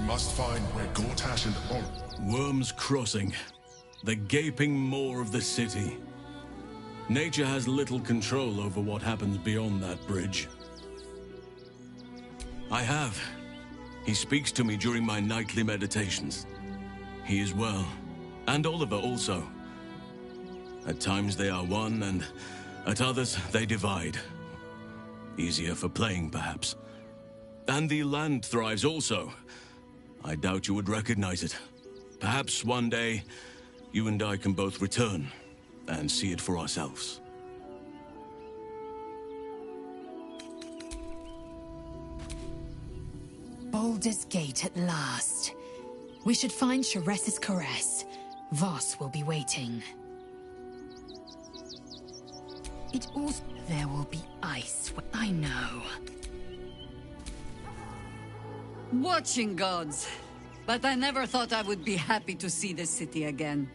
must find where Gortash and Worm's Crossing, the gaping maw of the city. Nature has little control over what happens beyond that bridge. I have. He speaks to me during my nightly meditations. He is well, and Oliver also. At times they are one, and at others they divide. Easier for playing, perhaps. And the land thrives also. I doubt you would recognize it. Perhaps one day, you and I can both return and see it for ourselves. Baldur's Gate at last. We should find Sharess's caress. Voss will be waiting. It also... There will be ice. I know. Watching gods. But I never thought I would be happy to see the city again.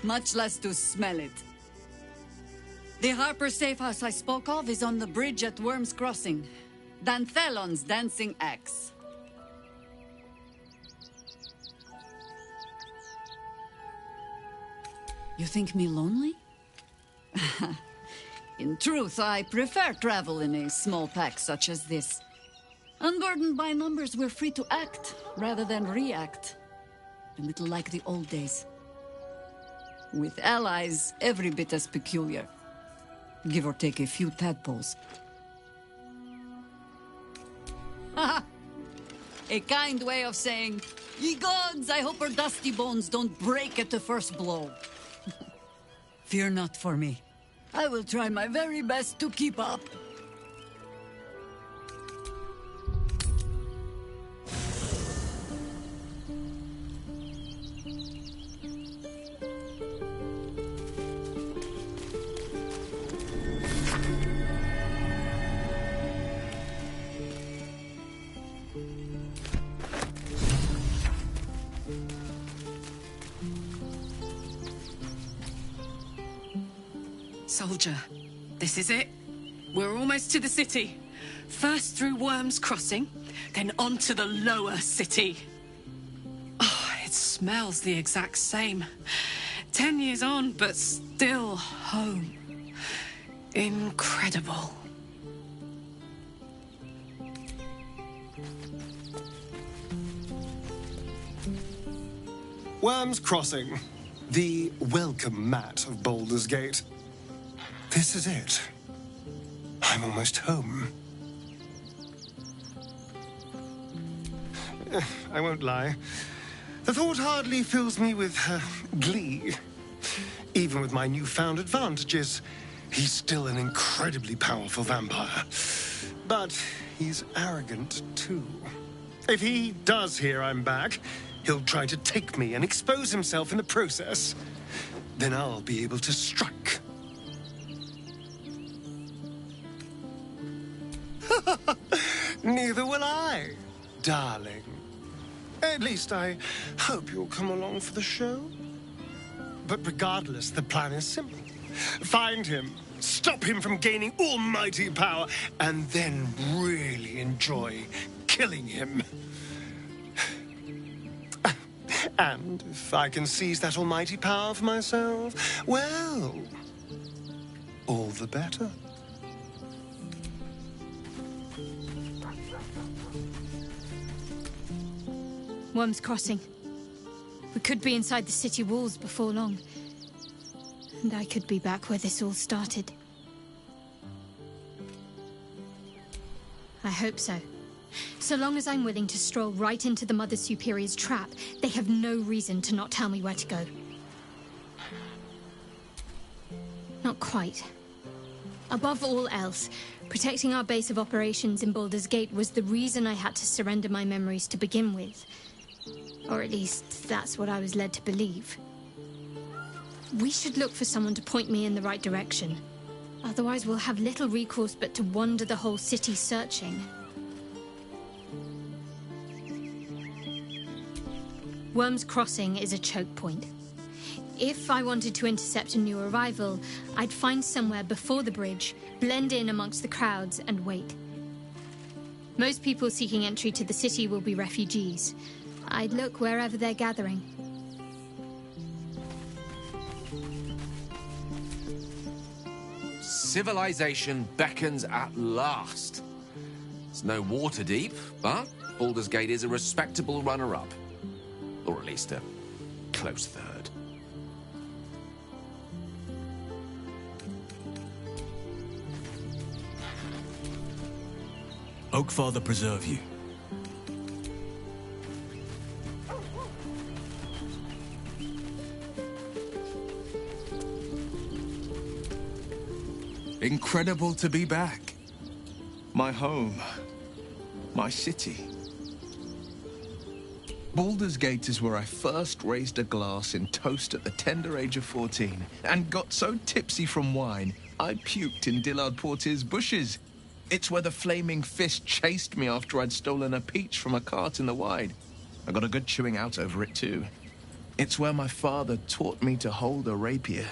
Much less to smell it. The Harper safe house I spoke of is on the bridge at Worm's Crossing. Danthelon's dancing axe. You think me lonely? In truth, I prefer travel in a small pack such as this. Unburdened by numbers, we're free to act, rather than react. A little like the old days. With allies, every bit as peculiar. Give or take a few tadpoles. Haha! A kind way of saying, ye gods, I hope her dusty bones don't break at the first blow. Fear not for me. I will try my very best to keep up. Soldier, this is it. We're almost to the city. First through Worm's Crossing, then on to the lower city. Oh, it smells the exact same. 10 years on, but still home. Incredible. Worm's Crossing, the welcome mat of Baldur's Gate. This is it. I'm almost home. I won't lie. The thought hardly fills me with glee. Even with my newfound advantages, he's still an incredibly powerful vampire. But he's arrogant, too. If he does hear I'm back, he'll try to take me and expose himself in the process. Then I'll be able to strike. Neither will I, darling. At least I hope you'll come along for the show. But regardless, the plan is simple. Find him, stop him from gaining almighty power, and then really enjoy killing him. And if I can seize that almighty power for myself, well, all the better. Worm's Crossing. We could be inside the city walls before long. And I could be back where this all started. I hope so. So long as I'm willing to stroll right into the Mother Superior's trap, they have no reason to not tell me where to go. Not quite. Above all else, protecting our base of operations in Baldur's Gate was the reason I had to surrender my memories to begin with. Or at least, that's what I was led to believe. We should look for someone to point me in the right direction. Otherwise, we'll have little recourse but to wander the whole city searching. Worm's Crossing is a choke point. If I wanted to intercept a new arrival, I'd find somewhere before the bridge, blend in amongst the crowds, and wait. Most people seeking entry to the city will be refugees. I'd look wherever they're gathering. Civilization beckons at last. It's no Waterdeep, but Baldur's Gate is a respectable runner-up. Or at least a close third. Oakfather preserve you. Incredible to be back. My home. My city. Baldur's Gate is where I first raised a glass in toast at the tender age of 14 and got so tipsy from wine, I puked in Dillard Portier's bushes. It's where the flaming fist chased me after I'd stolen a peach from a cart in the Wide. I got a good chewing out over it, too. It's where my father taught me to hold a rapier,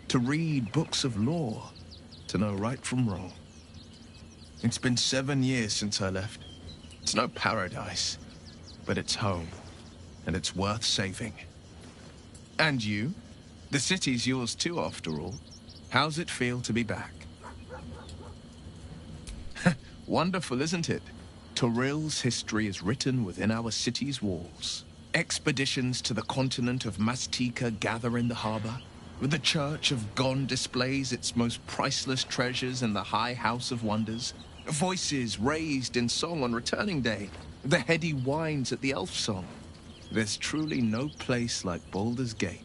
to read books of law, to know right from wrong. It's been 7 years since I left. It's no paradise, but it's home, and it's worth saving. And you? The city's yours too, after all. How's it feel to be back? Wonderful, isn't it? Torril's history is written within our city's walls. Expeditions to the continent of Mastika gather in the harbor. The Church of Gon displays its most priceless treasures in the High House of Wonders. Voices raised in song on returning day. The heady whines at the elf song. There's truly no place like Baldur's Gate.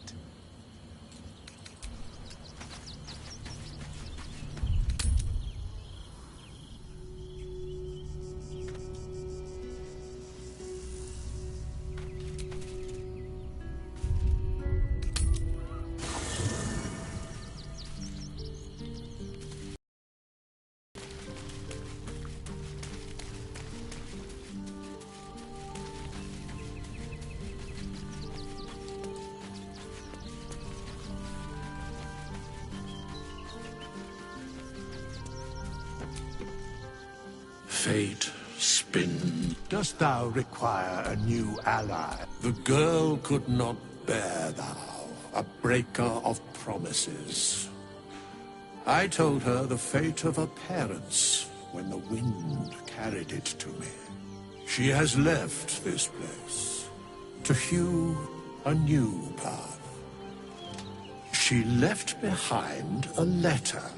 Fate, spin. Dost thou require a new ally? The girl could not bear thou, a breaker of promises. I told her the fate of her parents when the wind carried it to me. She has left this place to hew a new path. She left behind a letter,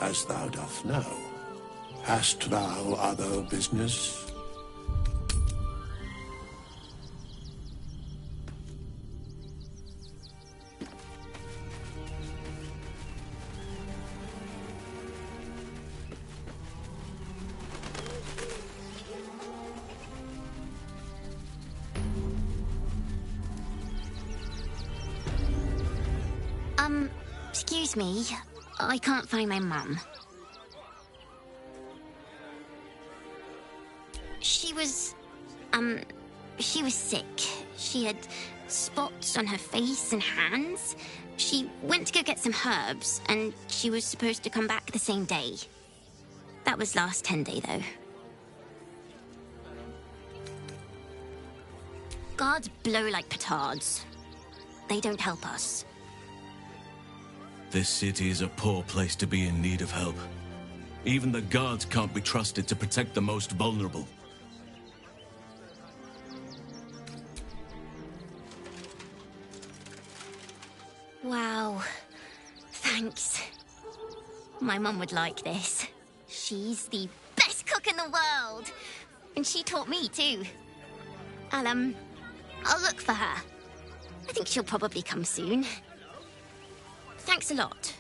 as thou doth know. Hast thou other business? Excuse me. I can't find my mum. She was sick. She had spots on her face and hands. She went to go get some herbs, and she was supposed to come back the same day. That was last 10 day, though. Guards blow like petards. They don't help us. This city is a poor place to be in need of help. Even the guards can't be trusted to protect the most vulnerable. Wow. Thanks. My mum would like this. She's the best cook in the world. And she taught me, too. I'll look for her. I think she'll probably come soon. Thanks a lot.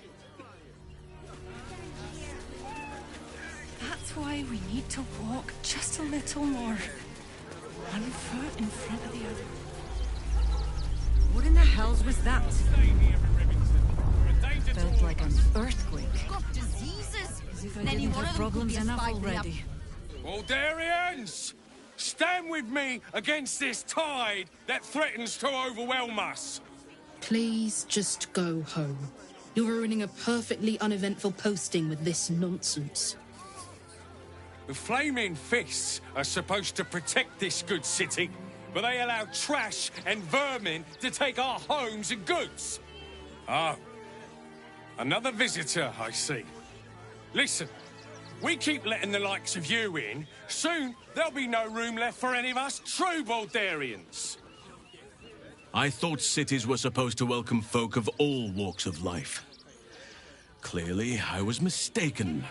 That's why we need to walk just a little more. One foot in front of the other. What in the hells was that? Felt like an earthquake. Got diseases? As if I didn't have problems enough already. Baldurians! Stand with me against this tide that threatens to overwhelm us. Please just go home. You're ruining a perfectly uneventful posting with this nonsense. The Flaming Fists are supposed to protect this good city, but they allow trash and vermin to take our homes and goods. Oh, another visitor, I see. Listen, we keep letting the likes of you in, soon there'll be no room left for any of us true Baldurians. I thought cities were supposed to welcome folk of all walks of life. Clearly, I was mistaken.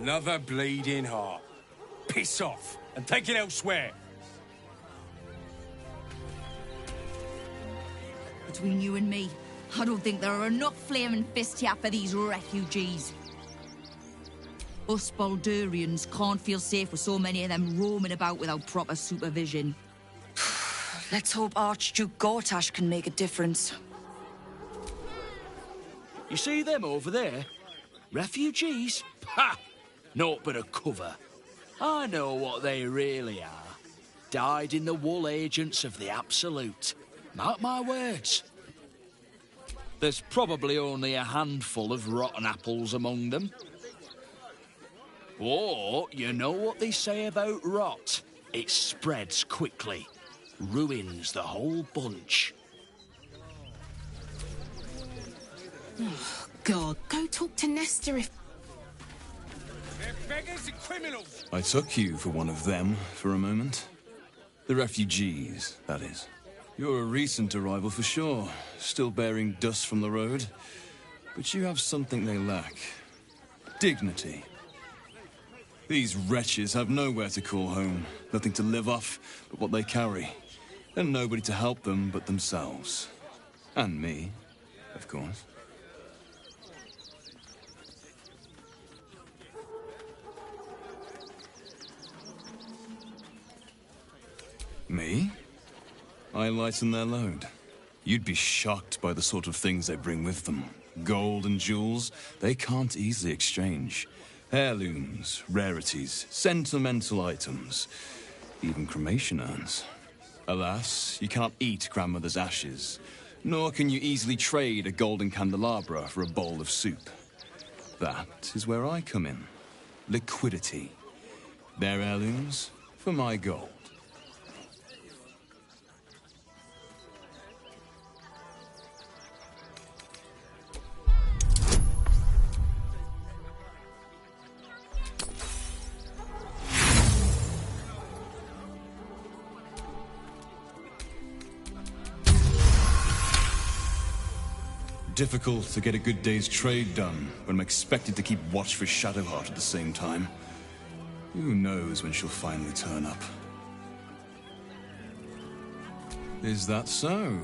Another bleeding heart. Piss off and take it elsewhere. Between you and me, I don't think there are enough Flaming Fists here for these refugees. Us Baldurians can't feel safe with so many of them roaming about without proper supervision. Let's hope Archduke Gortash can make a difference. You see them over there? Refugees? Ha! Naught but a cover. I know what they really are. Dyed-in-the-wool agents of the Absolute. Mark my words. There's probably only a handful of rotten apples among them. Or, you know what they say about rot? It spreads quickly. Ruins the whole bunch. Oh, God. Go talk to Nestor if... They're beggars and criminals. I took you for one of them for a moment. The refugees, that is. You're a recent arrival for sure, still bearing dust from the road. But you have something they lack. Dignity. These wretches have nowhere to call home, nothing to live off but what they carry, and nobody to help them but themselves. And me, of course. Me? I lighten their load. You'd be shocked by the sort of things they bring with them. Gold and jewels, they can't easily exchange. Heirlooms, rarities, sentimental items, even cremation urns. Alas, you can't eat grandmother's ashes, nor can you easily trade a golden candelabra for a bowl of soup. That is where I come in. Liquidity. Their heirlooms for my gold. Difficult to get a good day's trade done when I'm expected to keep watch for Shadowheart at the same time. Who knows when she'll finally turn up? Is that so?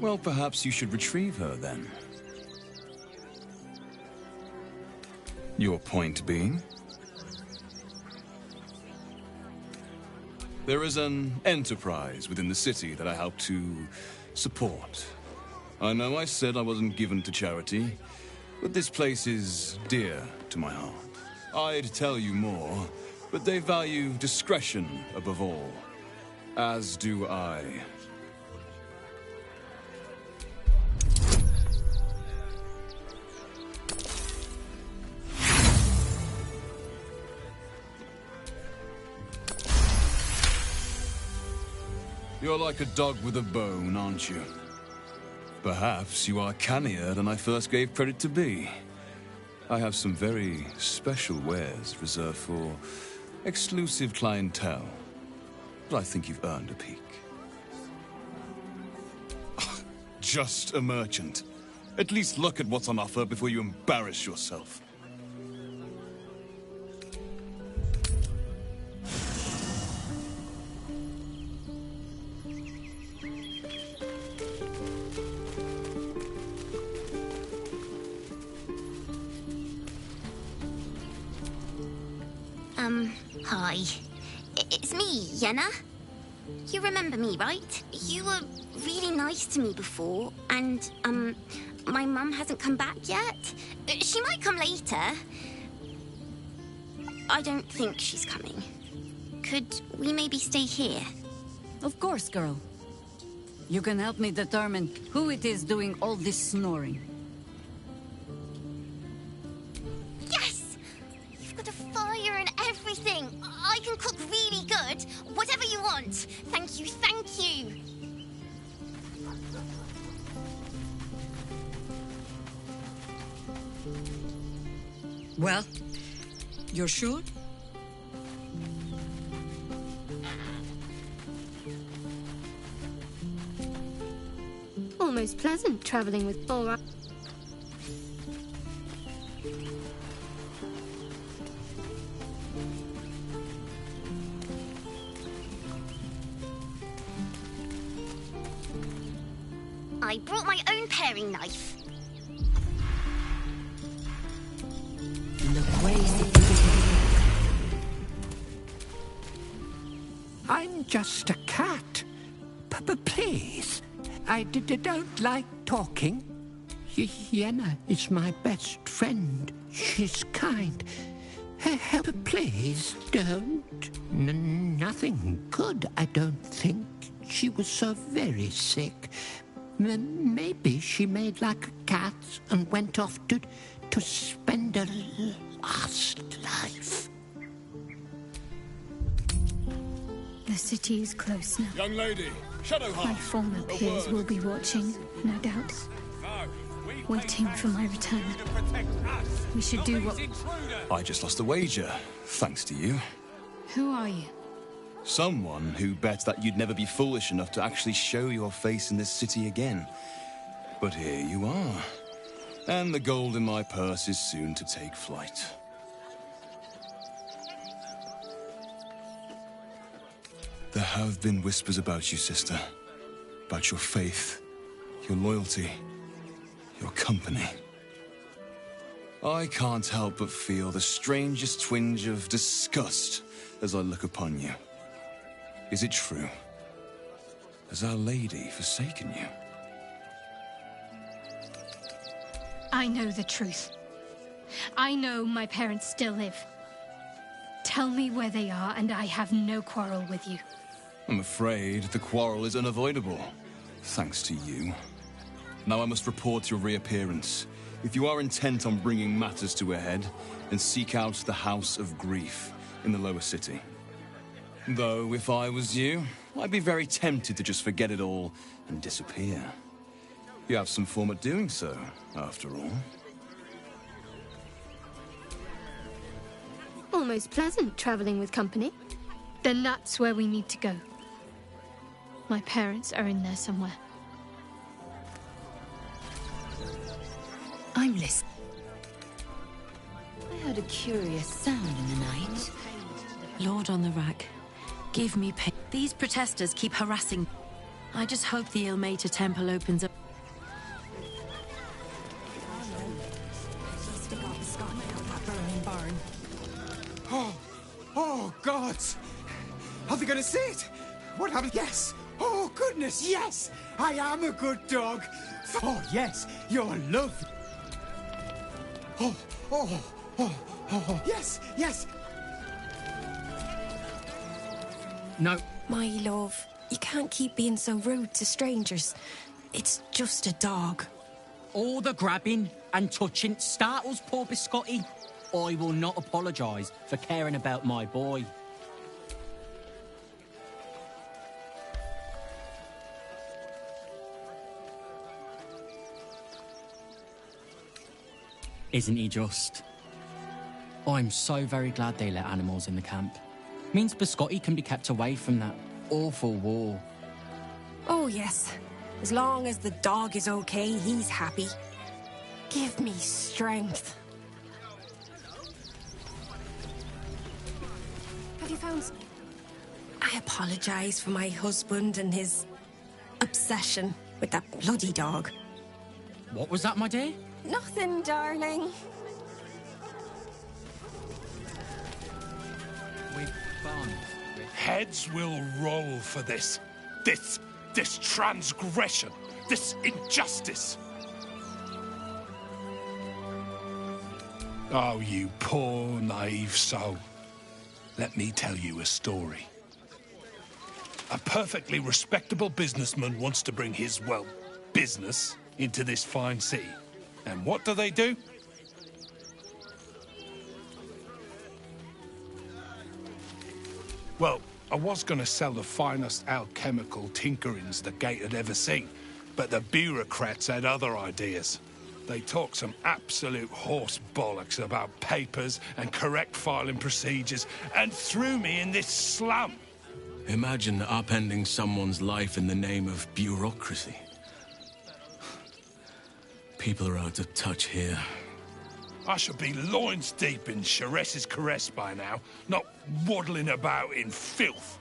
Well, perhaps you should retrieve her then. Your point being? There is an enterprise within the city that I help to support. I know I said I wasn't given to charity, but this place is dear to my heart. I'd tell you more, but they value discretion above all. As do I. You're like a dog with a bone, aren't you? Perhaps you are cannier than I first gave credit to be. I have some very special wares reserved for exclusive clientele, but I think you've earned a peek. Just a merchant. At least look at what's on offer before you embarrass yourself. Hi. It's me, Yenna. You remember me, right? You were really nice to me before, and, my mum hasn't come back yet. She might come later. I don't think she's coming. Could we maybe stay here? Of course, girl. You can help me determine who it is doing all this snoring. Yes! You've got a fire and everything. I can cook really good. Whatever you want. Thank you, thank you. Well, you're sure? Almost pleasant traveling with Baldur. I brought my own paring knife. I'm just a cat. Please. I don't like talking. Yenna is my best friend. She's kind. Help, please don't. Nothing good, I don't think. She was so very sick. Maybe she made like a cat and went off to spend her last life. The city is close now. Young lady, Shadowheart. My former peers will be watching, no doubt. Waiting for my return. We should do what... I just lost a wager, thanks to you. Who are you? Someone who bet that you'd never be foolish enough to actually show your face in this city again. But here you are. And the gold in my purse is soon to take flight. There have been whispers about you, sister. About your faith, your loyalty, your company. I can't help but feel the strangest twinge of disgust as I look upon you. Is it true? Has Our Lady forsaken you? I know the truth. I know my parents still live. Tell me where they are, and I have no quarrel with you. I'm afraid the quarrel is unavoidable, thanks to you. Now I must report your reappearance. If you are intent on bringing matters to a head, then seek out the House of Grief in the lower city. Though, if I was you, I'd be very tempted to just forget it all and disappear. You have some form at doing so, after all. Almost pleasant traveling with company. Then that's where we need to go. My parents are in there somewhere. I'm listening. I heard a curious sound in the night. Lord on the rack, give me pain. These protesters keep harassing. I just hope the Ilmater Temple opens up. Oh, gods! Are they going to see it? What happened? Yes! Oh, goodness, yes! I am a good dog! Oh, yes, you're lovely! Oh, yes, yes! No. My love, you can't keep being so rude to strangers. It's just a dog. All the grabbing and touching startles poor Biscotti. I will not apologise for caring about my boy. Isn't he just? I'm so very glad they let animals in the camp. Means Biscotti can be kept away from that awful war. Oh, yes. As long as the dog is okay, he's happy. Give me strength. Have you found... I apologise for my husband and his obsession with that bloody dog. What was that, my dear? Nothing, darling. Heads will roll for this. This transgression. This injustice. Oh, you poor, naive soul. Let me tell you a story. A perfectly respectable businessman wants to bring his, well, business into this fine city. And what do? Well, I was going to sell the finest alchemical tinkerings the Gate had ever seen, but the bureaucrats had other ideas. They talk some absolute horse bollocks about papers and correct filing procedures and threw me in this slum. Imagine upending someone's life in the name of bureaucracy. People are out of touch here. I should be loins deep in Sharess's caress by now, not waddling about in filth.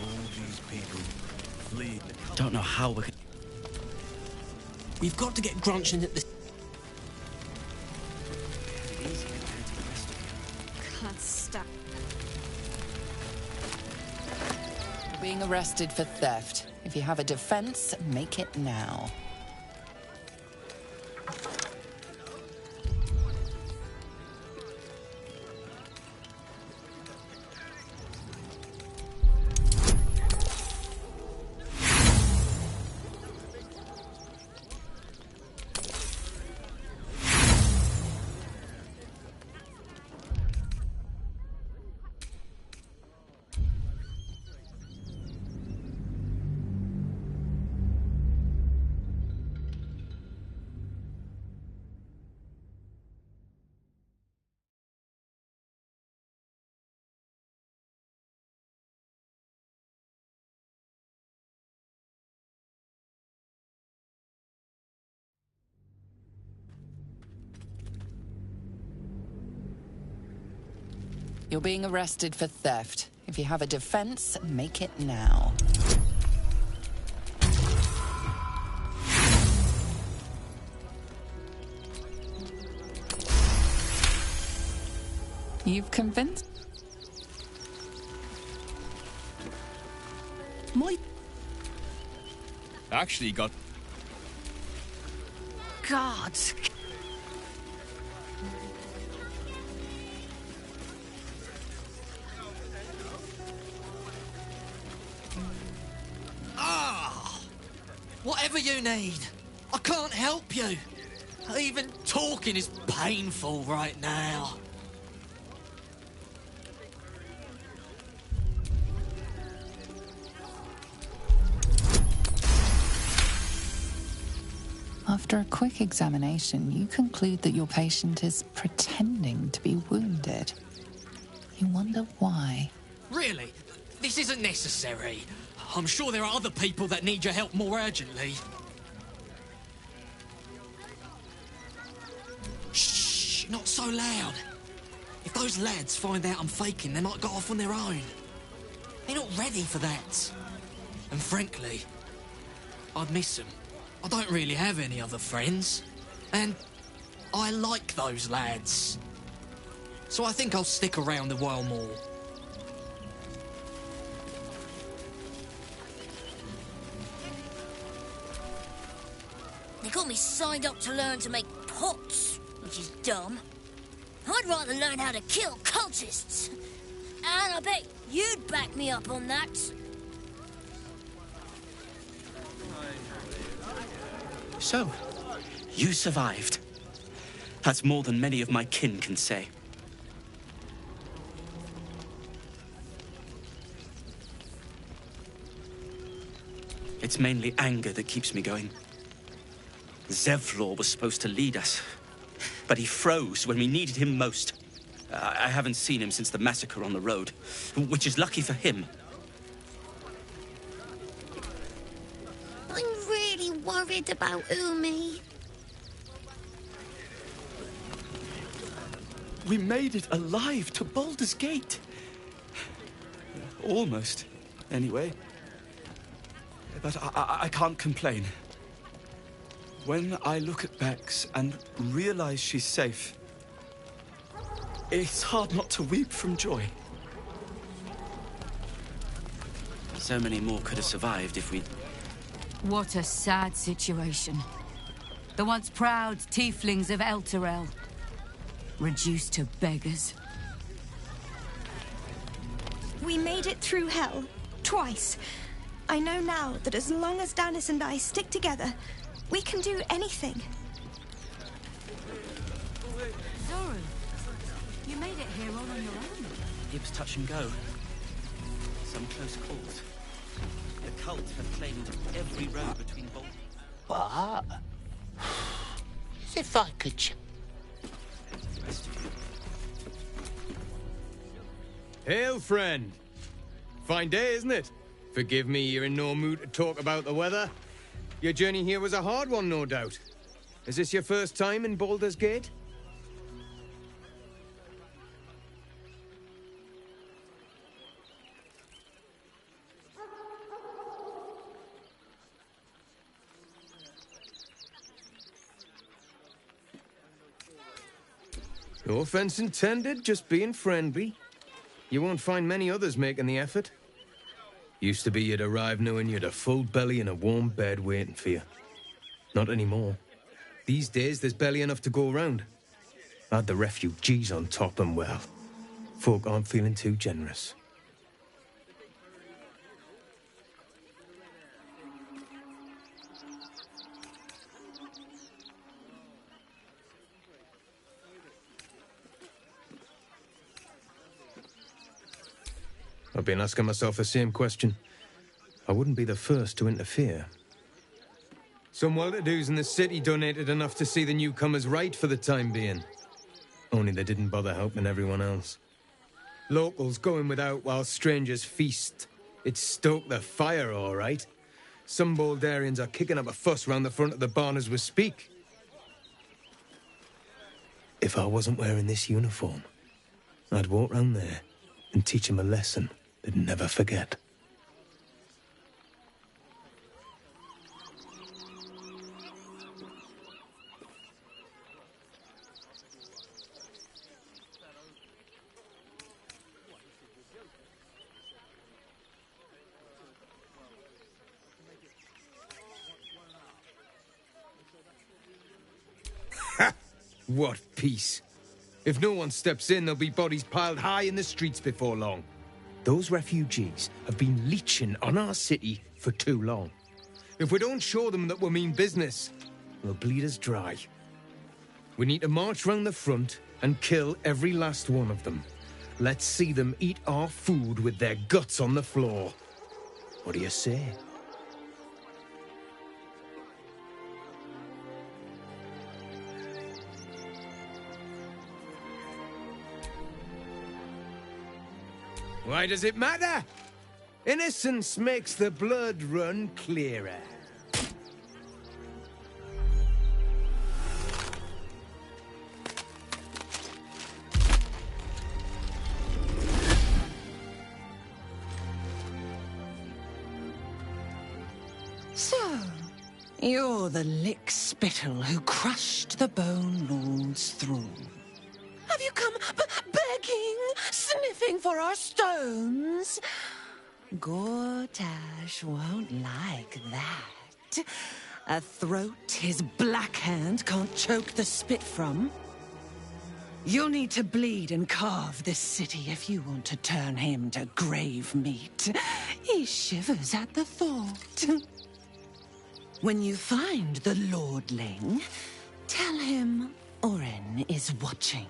All these people flee. Don't know how we can... We've got to get Grunchen at this... Can't stop. Being arrested for theft. If you have a defense, make it now. You're being arrested for theft. If you have a defense, make it now. You've convinced... Actually got... God. Whatever you need. I can't help you. Even talking is painful right now. After a quick examination, you conclude that your patient is pretending to be wounded. You wonder why. Really? This isn't necessary. I'm sure there are other people that need your help more urgently. Shh, not so loud. If those lads find out I'm faking, they might go off on their own. They're not ready for that. And frankly, I'd miss them. I don't really have any other friends. And I like those lads. So I think I'll stick around a while more. They got me signed up to learn to make pots, which is dumb. I'd rather learn how to kill cultists. And I bet you'd back me up on that. So, you survived. That's more than many of my kin can say. It's mainly anger that keeps me going. Zevlor was supposed to lead us, but he froze when we needed him most. I haven't seen him since the massacre on the road, which is lucky for him. I'm really worried about Umi. We made it alive to Baldur's Gate. Almost, anyway. But I can't complain. When I look at Bex and realize she's safe, it's hard not to weep from joy. So many more could have survived if we... What a sad situation. The once proud tieflings of Elturel, reduced to beggars. We made it through hell. Twice. I know now that as long as Danis and I stick together, we can do anything. Zora, you made it here all on your own. It was touch and go. Some close calls. The cult have claimed every road between Baldur. What? As if I could... The rest of you. Hail, friend. Fine day, isn't it? Forgive me, you're in no mood to talk about the weather. Your journey here was a hard one, no doubt. Is this your first time in Baldur's Gate? No offense intended, just being friendly. You won't find many others making the effort. Used to be you'd arrive knowing you'd a full belly and a warm bed waiting for you. Not anymore. These days, there's barely enough to go around. Add the refugees on top and, well, folk aren't feeling too generous. I've been asking myself the same question. I wouldn't be the first to interfere. Some well-to-dos in the city donated enough to see the newcomers right for the time being. Only they didn't bother helping everyone else. Locals going without while strangers feast. It stoked the fire, all right. Some Baldurians are kicking up a fuss round the front of the barn as we speak. If I wasn't wearing this uniform, I'd walk round there and teach them a lesson they'd never forget. Ha! What peace! If no one steps in, there'll be bodies piled high in the streets before long. Those refugees have been leeching on our city for too long. If we don't show them that we mean business, they'll bleed us dry. We need to march round the front and kill every last one of them. Let's see them eat our food with their guts on the floor. What do you say? Why does it matter? Innocence makes the blood run clearer. So, you're the lick-spittle who crushed the Bone Lord's throne. Have you come begging, sniffing for our stones? Gortash won't like that. A throat his black hand can't choke the spit from. You'll need to bleed and carve this city if you want to turn him to grave meat. He shivers at the thought. When you find the Lordling, tell him Orin is watching.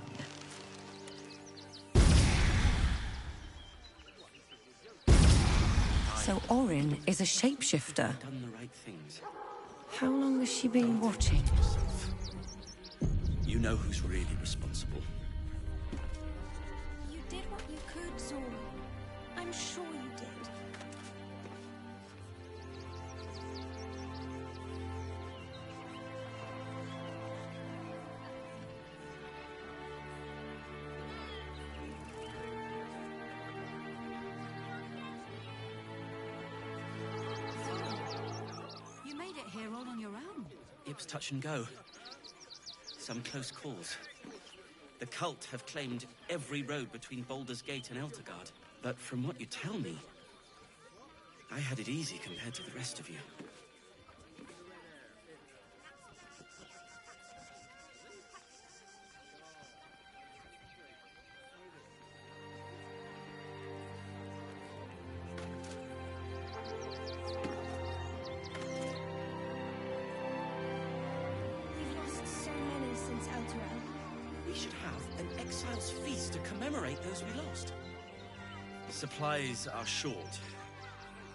So Orin is a shapeshifter. Done the right things. How long has she been watching? You know who's really responsible. You did what you could, Zora. I'm sure you did. You made it here all on your own. It was touch and go. Some close calls. The cult have claimed every road between Baldur's Gate and Eltergard. But from what you tell me, I had it easy compared to the rest of you. should have an exile's feast to commemorate those we lost. Supplies are short,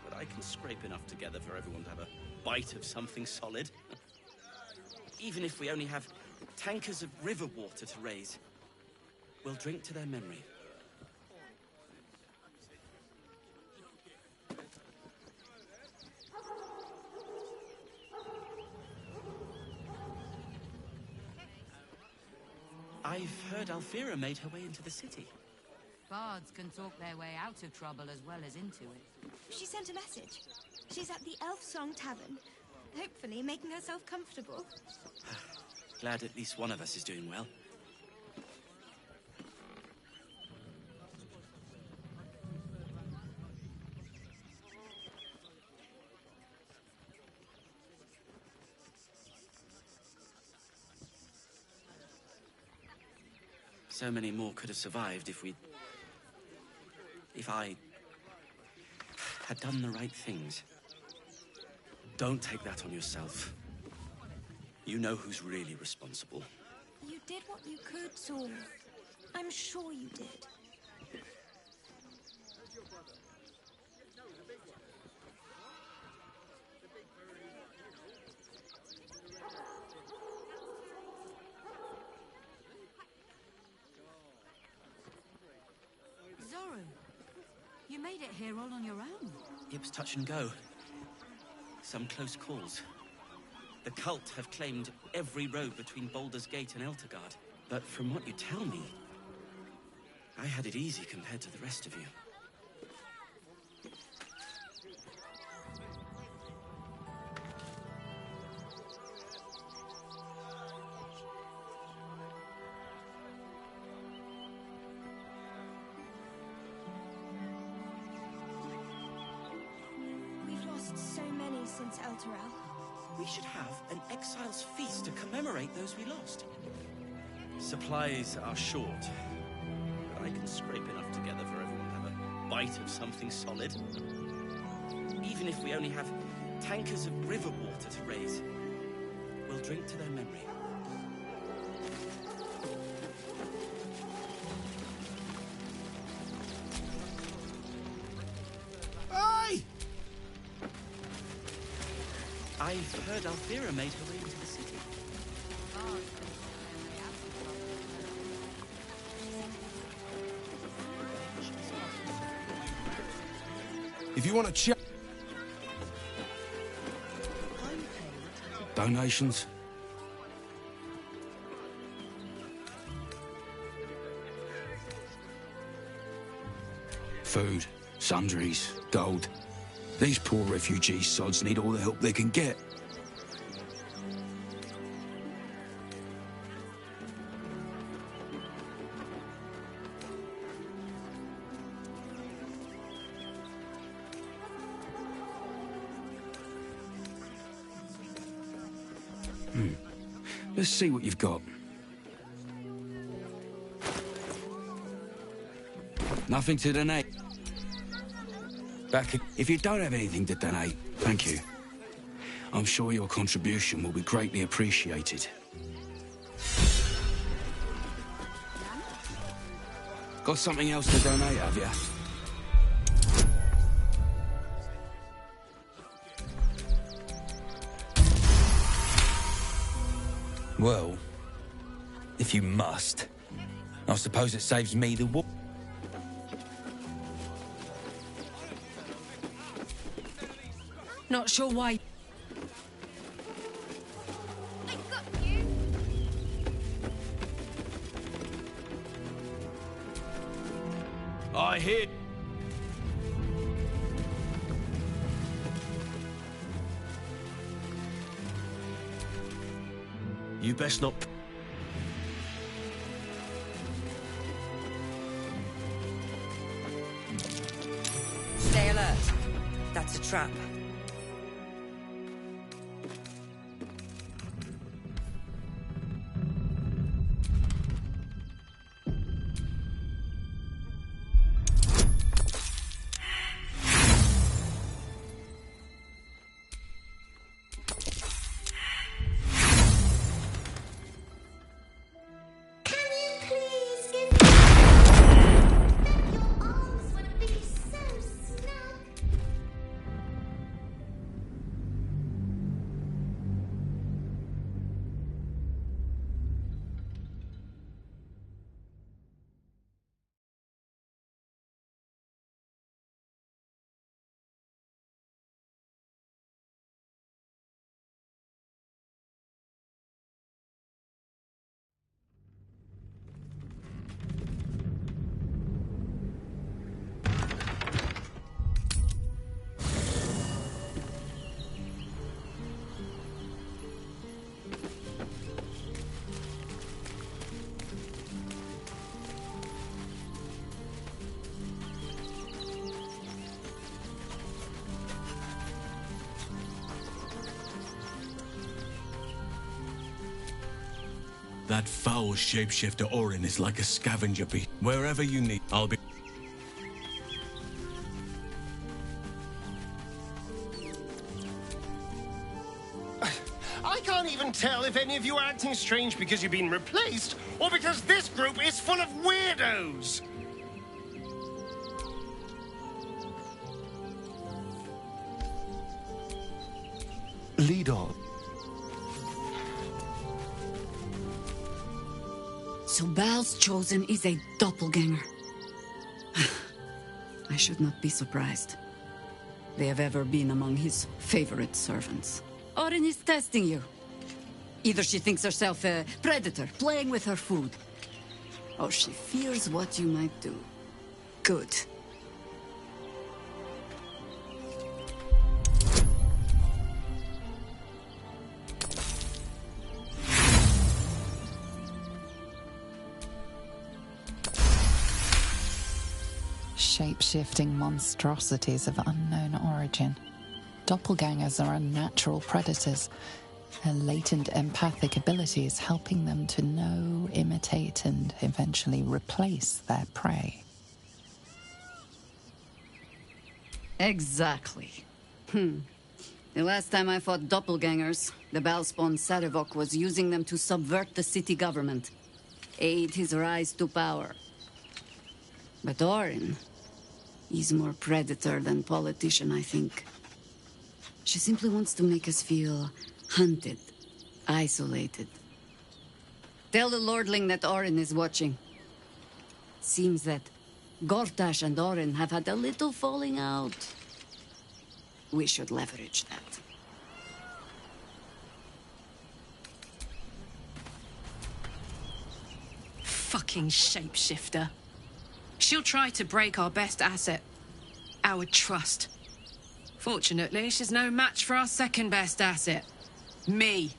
but I can scrape enough together for everyone to have a bite of something solid. Even if we only have tankers of river water to raise, we'll drink to their memory. I've heard Alfira made her way into the city. Bards can talk their way out of trouble as well as into it. She sent a message. She's at the Elf Song Tavern, hopefully making herself comfortable. Glad at least one of us is doing well. So many more could have survived if I had done the right things. Don't take that on yourself. You know who's really responsible. You did what you could, Saul. I'm sure you did. Zoru, you made it here all on your own. It was touch and go. Some close calls. The cult have claimed every road between Baldur's Gate and Eltergard. But from what you tell me, I had it easy compared to the rest of you. We've lost so many since Elturel. We should have an exile's feast to commemorate those we lost. Supplies are short, but I can scrape enough together for everyone to have a bite of something solid. Even if we only have tankers of river water to raise, we'll drink to their memory. Hey! I've heard Alfira made her way into the city. If you want to check donations. Food, sundries, gold. These poor refugee sods need all the help they can get. Let's see what you've got. Nothing to donate. If you don't have anything to donate, thank you. I'm sure your contribution will be greatly appreciated. Got something else to donate, have you? Well, if you must, I suppose it saves me the war. Not sure why. I got you. I hear. You best not. Stay alert. That's a trap. That foul shapeshifter Orin is like a scavenger beast. Wherever you need, I'll be... I can't even tell if any of you are acting strange because you've been replaced, or because this group is full of weirdos! Lead on. So Bal's chosen is a doppelganger. I should not be surprised. They have ever been among his favorite servants. Orin is testing you. Either she thinks herself a predator, playing with her food, or she fears what you might do. Good. Shape-shifting monstrosities of unknown origin. Doppelgangers are unnatural predators. Their latent empathic abilities helping them to know, imitate, and eventually replace their prey. Exactly. The last time I fought doppelgangers, the Balspawn Sarevok was using them to subvert the city government, aid his rise to power. But Orin, he's more predator than politician, I think. She simply wants to make us feel hunted, isolated. Tell the Lordling that Orin is watching. Seems that Gortash and Orin have had a little falling out. We should leverage that. Fucking shapeshifter. She'll try to break our best asset, our trust. Fortunately, she's no match for our second best asset, me.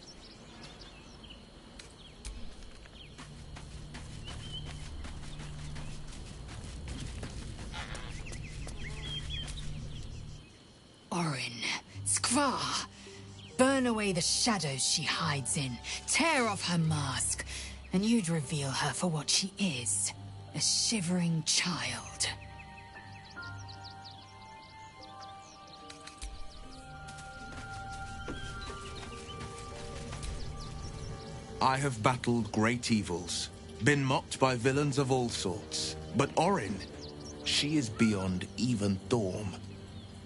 Orin, Skra, burn away the shadows she hides in, tear off her mask, and you'd reveal her for what she is, a shivering child. I have battled great evils, been mocked by villains of all sorts. But Orin, she is beyond even Thorm.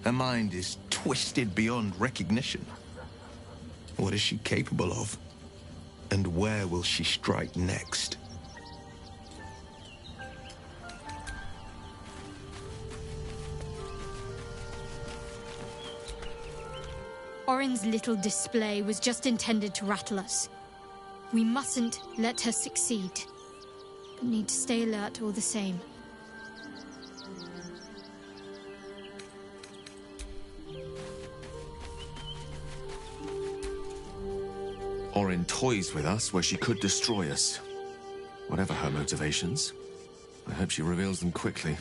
Her mind is twisted beyond recognition. What is she capable of? And where will she strike next? Orin's little display was just intended to rattle us. We mustn't let her succeed, but need to stay alert all the same. Orin toys with us where she could destroy us. Whatever her motivations, I hope she reveals them quickly.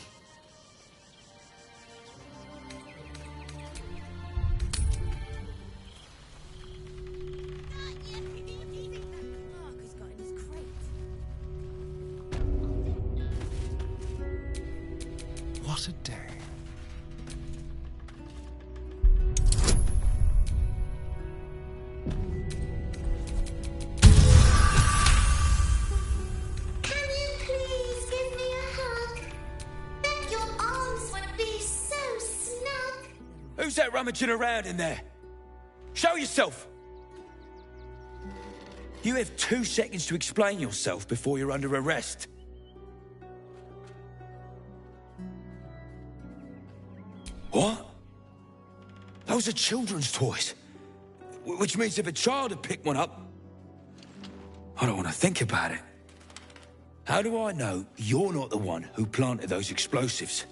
What a day. Who's that rummaging around in there? Show yourself! You have 2 seconds to explain yourself before you're under arrest. What? Those are children's toys. Which means if a child had picked one up... I don't want to think about it. How do I know you're not the one who planted those explosives?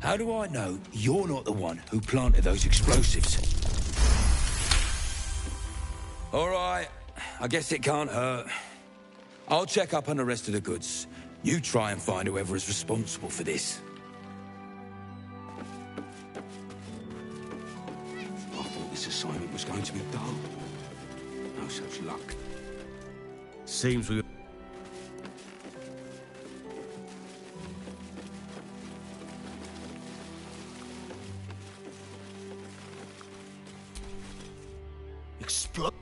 How do I know you're not the one who planted those explosives? All right, I guess it can't hurt. I'll check up on the rest of the goods. You try and find whoever is responsible for this. I thought this assignment was going to be dull. No such luck. Seems we... Explode.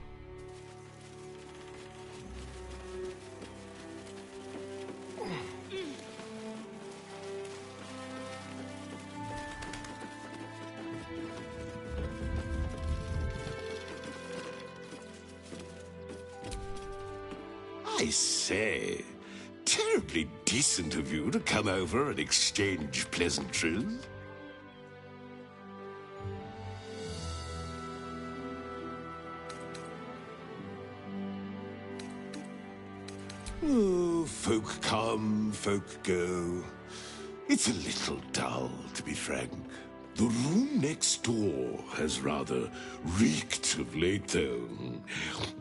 I say, terribly decent of you to come over and exchange pleasantries. Oh, folk come, folk go. It's a little dull, to be frank. The room next door has rather reeked of late, though.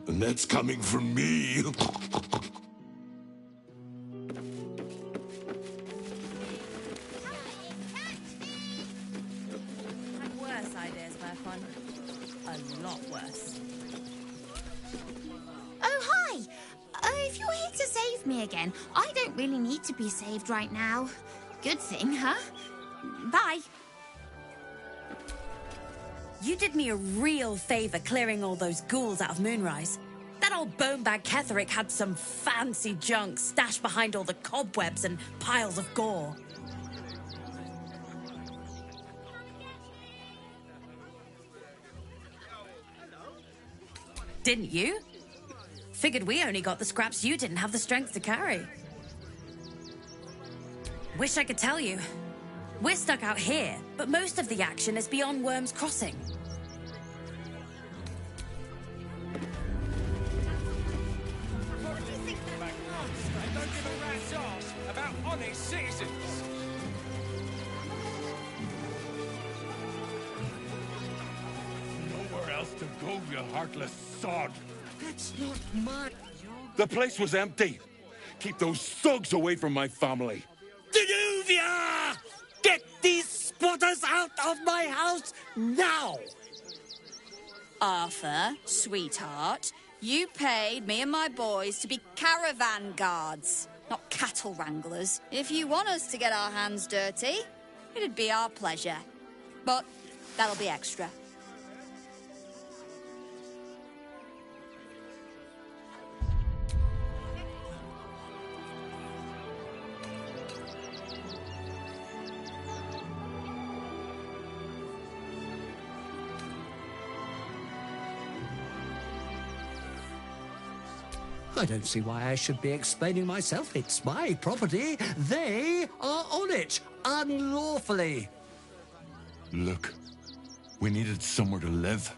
And that's coming from me. I've worse ideas, Merfon. A lot worse. Oh, hi! If you're here to save me again, I don't really need to be saved right now. Good thing, huh? Bye. You did me a real favor clearing all those ghouls out of Moonrise. That old bonebag Ketherick had some fancy junk stashed behind all the cobwebs and piles of gore. Didn't you? Figured we only got the scraps you didn't have the strength to carry. Wish I could tell you. We're stuck out here, but most of the action is beyond Worm's Crossing. Don't give a rat's arse about honest citizens. Nowhere else to go, you heartless sod. That's not my... The place was empty. Keep those thugs away from my family. Danuvia! Get these squatters out of my house now! Arthur, sweetheart, you paid me and my boys to be caravan guards, not cattle wranglers. If you want us to get our hands dirty, it'd be our pleasure. But that'll be extra. I don't see why I should be explaining myself. It's my property. They are on it, unlawfully. Look, we needed somewhere to live.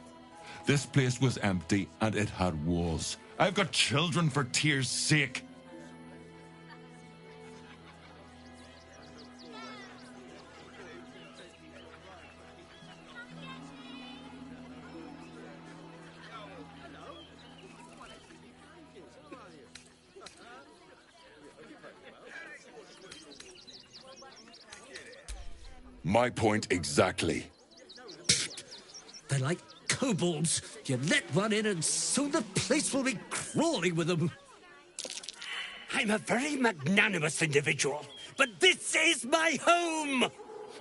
This place was empty and it had walls. I've got children for tears' sake. My point exactly. They're like kobolds. You let one in and soon the place will be crawling with them. I'm a very magnanimous individual, but this is my home!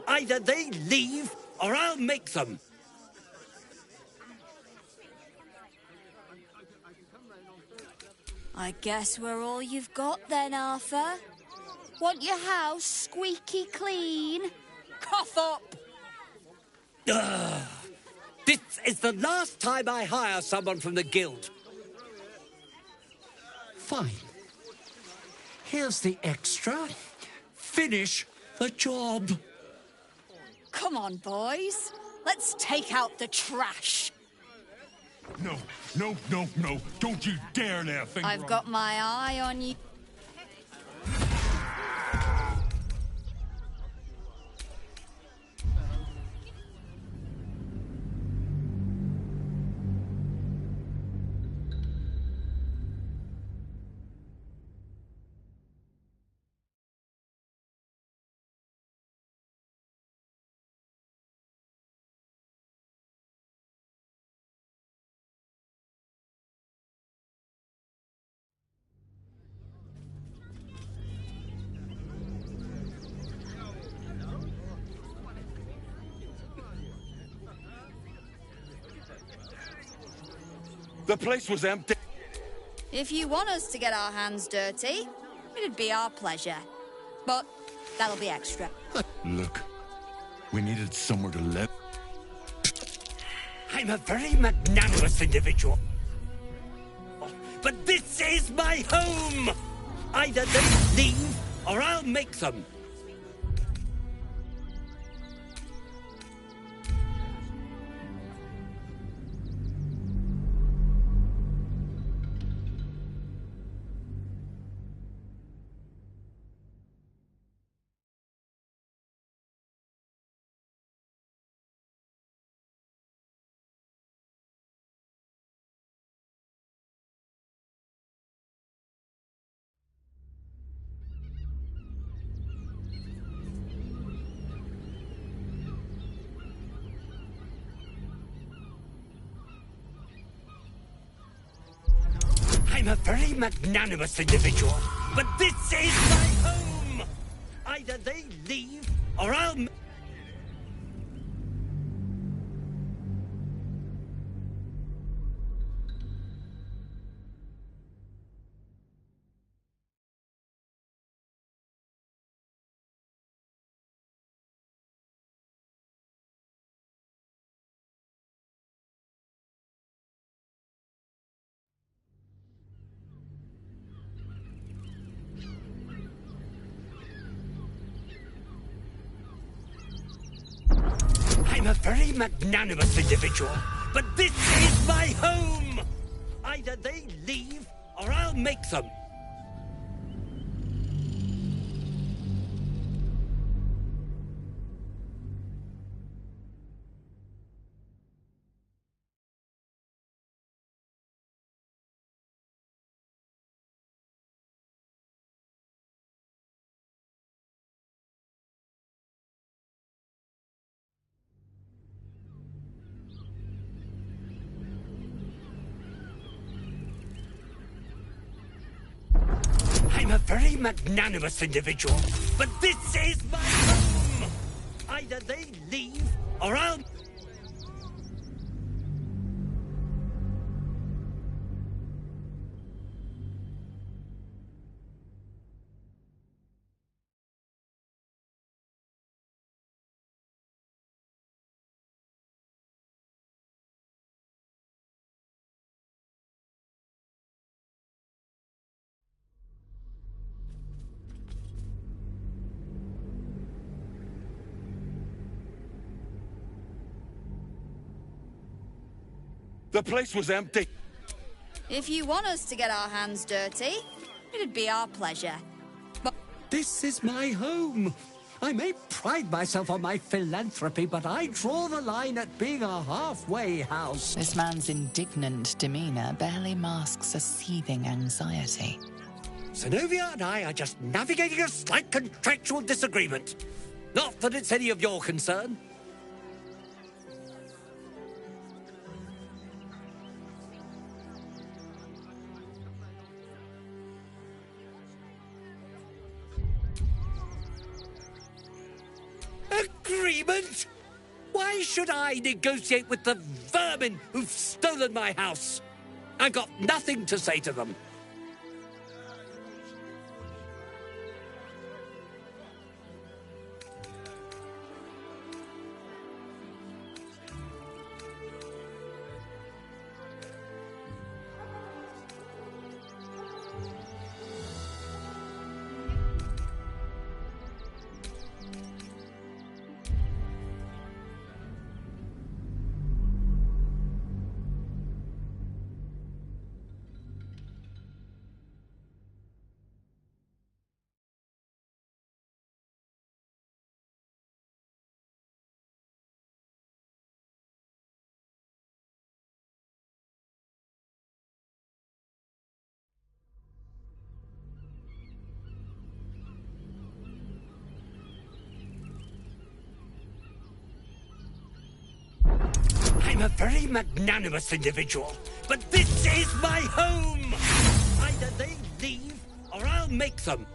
Either they leave, or I'll make them. I guess we're all you've got then, Arthur. Want your house squeaky clean? Cough up! Ugh. This is the last time I hire someone from the guild. Fine. Here's the extra. Finish the job. Come on, boys. Let's take out the trash. No, no, no, no. Don't you dare lay a finger I've on got my eye on you. The place was empty. If you want us to get our hands dirty, it'd be our pleasure. But that'll be extra. Look, we needed somewhere to live. I'm a very magnanimous individual. But this is my home! Either they leave, or I'll make them. I'm a very magnanimous individual, but this is my home! Either they leave, or I'll... I'm a very magnanimous individual, but this is my home! Either they leave, or I'll make them. I'm a very magnanimous individual, but this is my home! Either they leave, or I'll... The place was empty. If you want us to get our hands dirty, it'd be our pleasure. But This is my home. I may pride myself on my philanthropy, but I draw the line at being a halfway house. This man's indignant demeanor barely masks a seething anxiety. Zenovia and I are just navigating a slight contractual disagreement. Not that it's any of your concern. Agreement? Why should I negotiate with the vermin who've stolen my house? I've got nothing to say to them. I'm a very magnanimous individual, but this is my home! Either they leave, or I'll make them.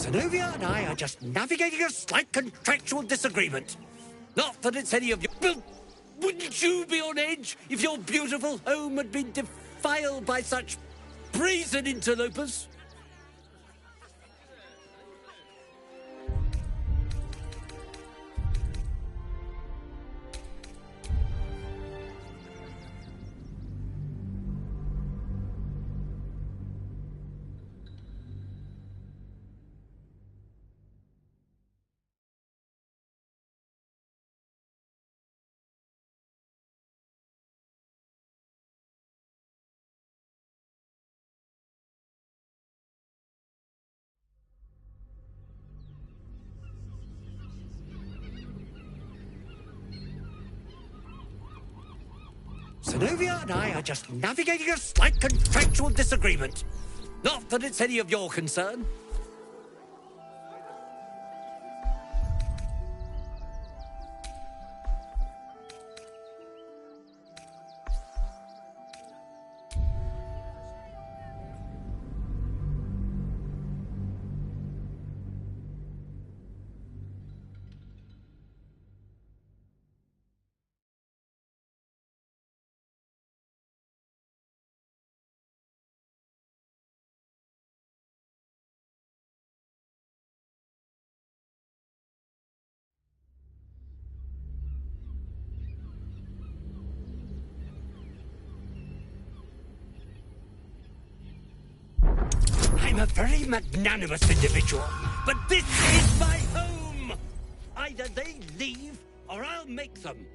Zenobia and I are just navigating a slight contractual disagreement. Not that it's any of your... Well, wouldn't you be on edge if your beautiful home had been defiled by such brazen interlopers? Zenobia and I are just navigating a slight contractual disagreement. Not that it's any of your concern. I'm a very magnanimous individual, but this is my home! Either they leave, or I'll make them.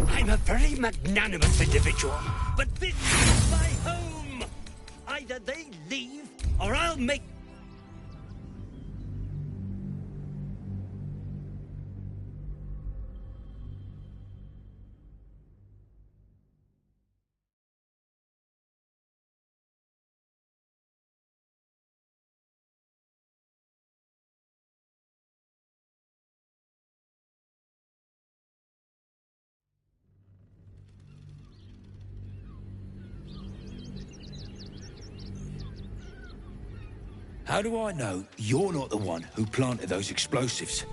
I'm a very magnanimous individual, but this is my home! Either they leave, or I'll make... How do I know you're not the one who planted those explosives?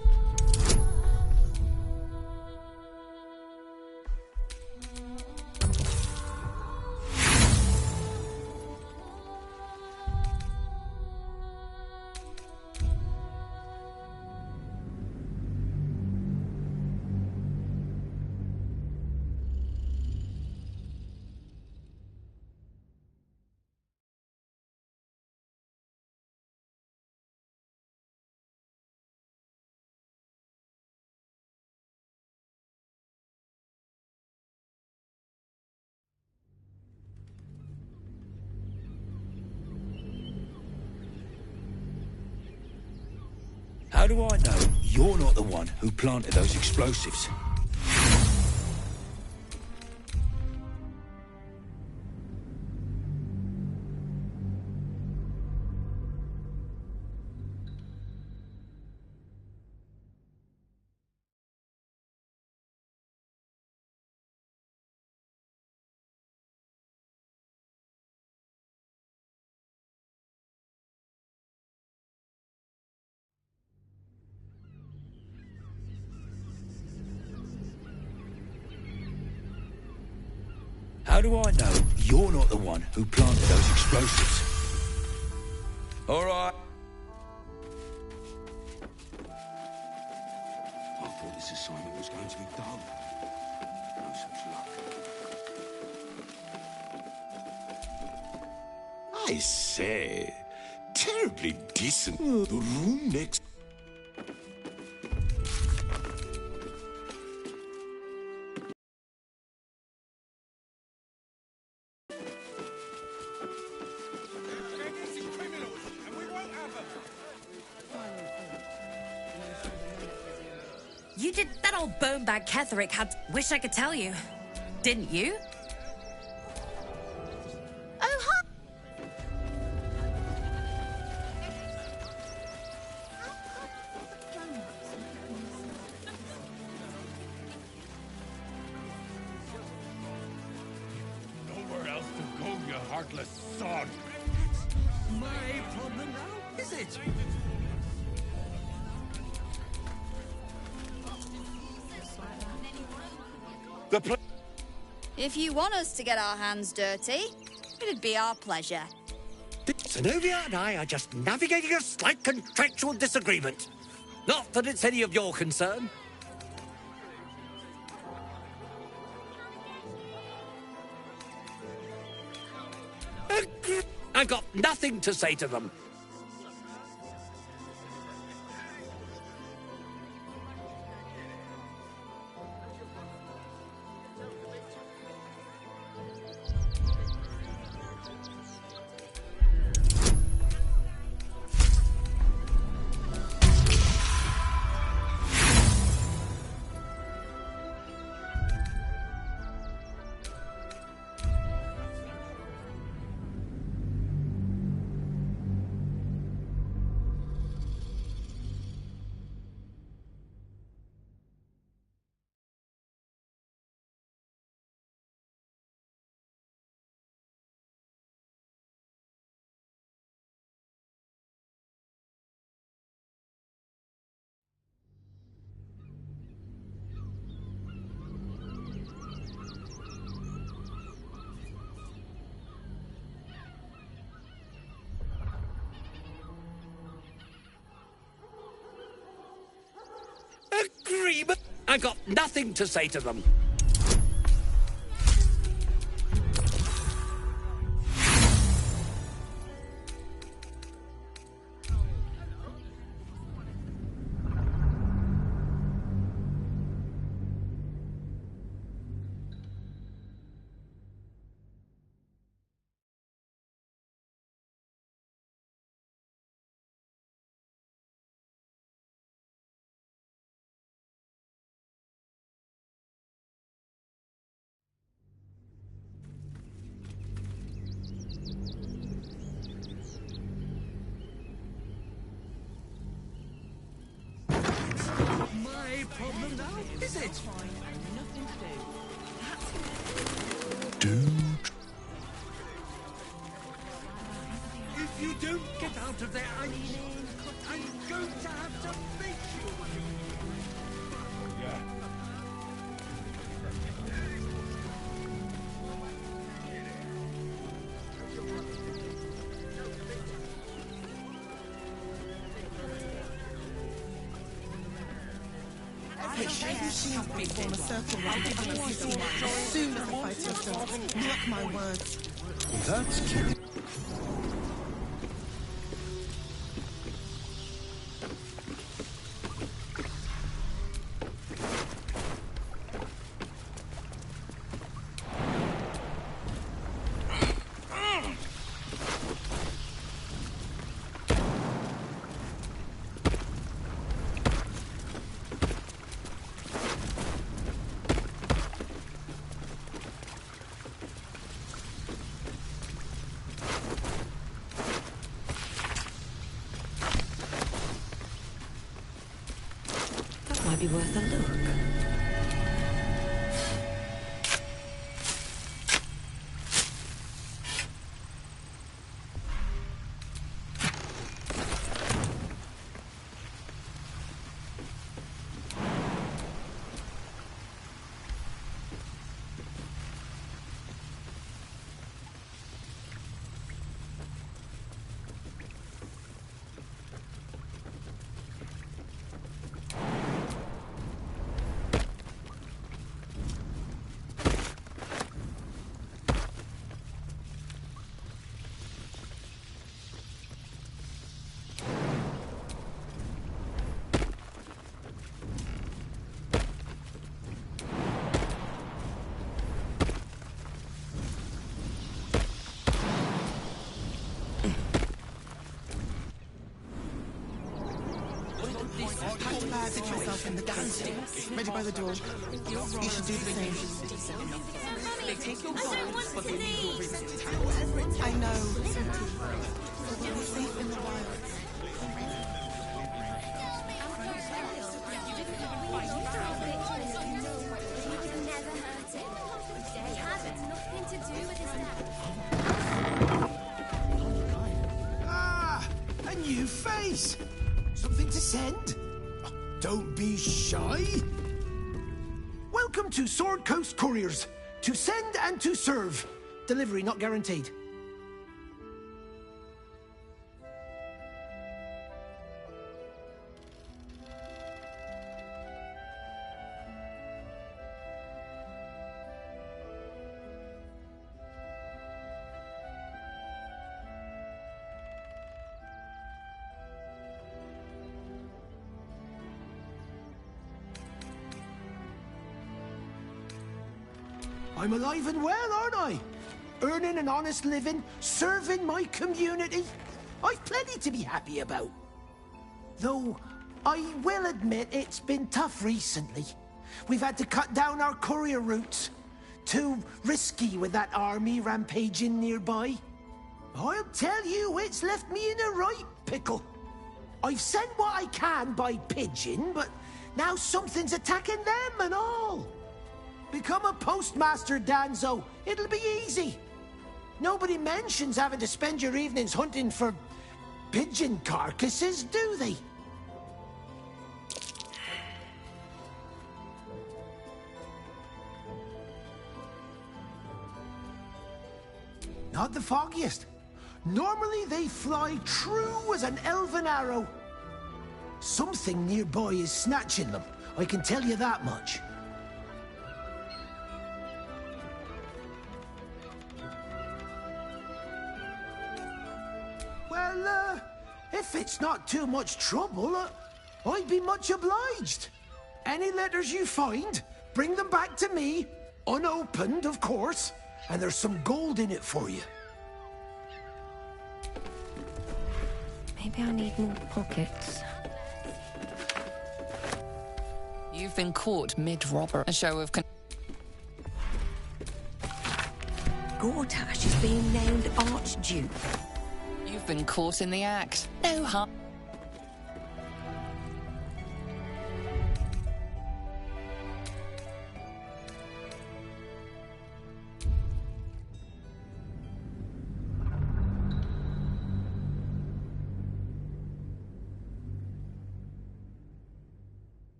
How do I know you're not the one who planted those explosives? How do I know you're not the one who planted those explosives? All right. I thought this assignment was going to be dull. No such luck. I say, terribly decent. The room next... did. That old bone bag Ketherick had. Wish I could tell you. Didn't you? Oh, hi. Nowhere else to go, you heartless sod. My problem now, is it? If you want us to get our hands dirty, it'd be our pleasure. Zenobia and I are just navigating a slight contractual disagreement. Not that it's any of your concern. I've got nothing to say to them. Agreement? I got nothing to say to them. My problem now, is it? If you don't get out of there, I'm going to have to make you. We form a circle round the other city. As soon as the fight is done, mark my words. That's cute. Might be worth a look. sit myself in the coat. Ready by the door. You should do the same. They take your gold, but they leave your rings intact. I know. We're safe in the wilds. Ah, a new face. Something to send? Oh, don't be shy. Welcome to Sword Coast Couriers. To send and to serve. Delivery not guaranteed. I'm alive and well, aren't I? Earning an honest living, serving my community. I've plenty to be happy about. Though, I will admit it's been tough recently. We've had to cut down our courier routes. Too risky with that army rampaging nearby. I'll tell you, it's left me in a right pickle. I've sent what I can by pigeon, but now something's attacking them and all. Become a postmaster, Danzo. It'll be easy. Nobody mentions having to spend your evenings hunting for pigeon carcasses, do they? Not the foggiest. Normally they fly true as an elven arrow. Something nearby is snatching them, I can tell you that much. Well, if it's not too much trouble, I'd be much obliged. Any letters you find, bring them back to me, unopened, of course, and there's some gold in it for you. Maybe I need more pockets. You've been caught mid-robber. A show of... Gortash is being named Archduke. You've been caught in the act. No harm.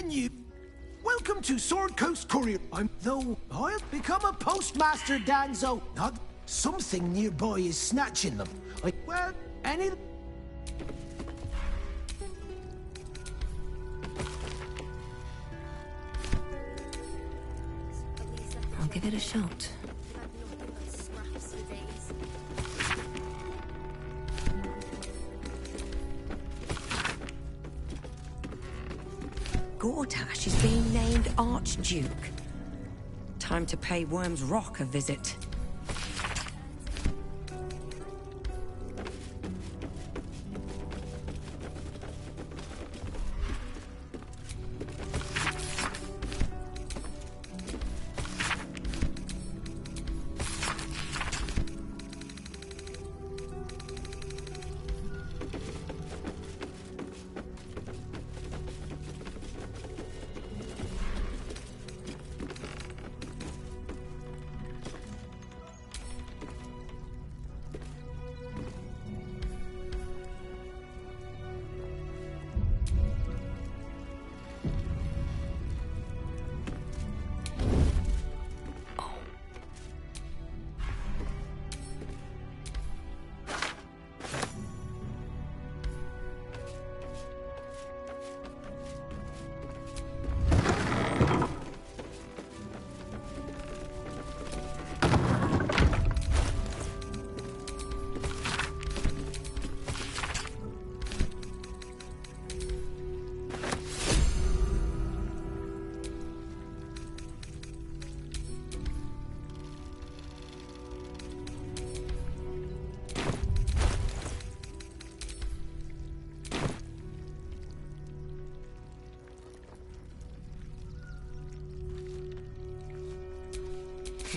You. Welcome to Sword Coast Courier. Though I'll become a postmaster, Danzo. Not something nearby is snatching them. Well, any. I'll give it a shot. Gortash is being named Archduke. Time to pay Worm's Rock a visit.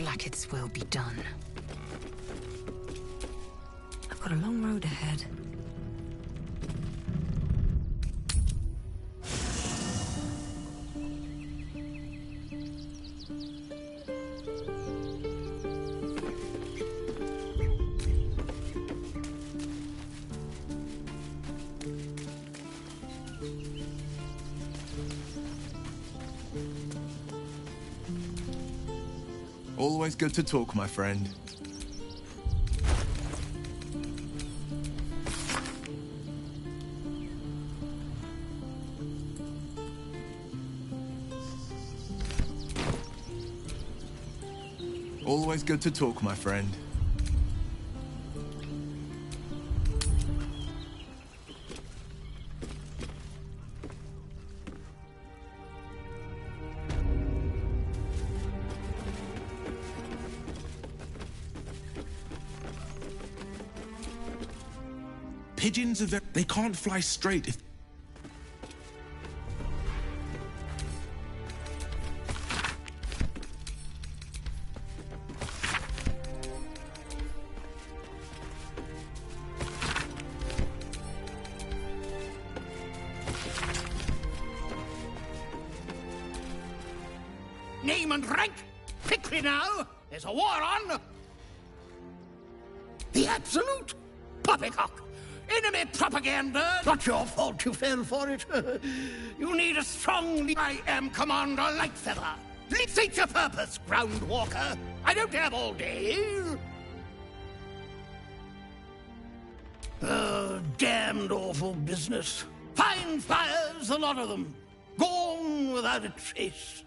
Blacket's will be done. I've got a long road ahead. Always good to talk, my friend. Always good to talk, my friend. Pigeons are they can't fly straight if... Name and rank! Quickly now! There's a war on! The absolute poppycock! Enemy propaganda! Not your fault you fell for it. You need a strong I am Commander Lightfeather. State your purpose, Groundwalker. I don't have all day. Damned awful business. Fine fires, a lot of them. Gone without a trace.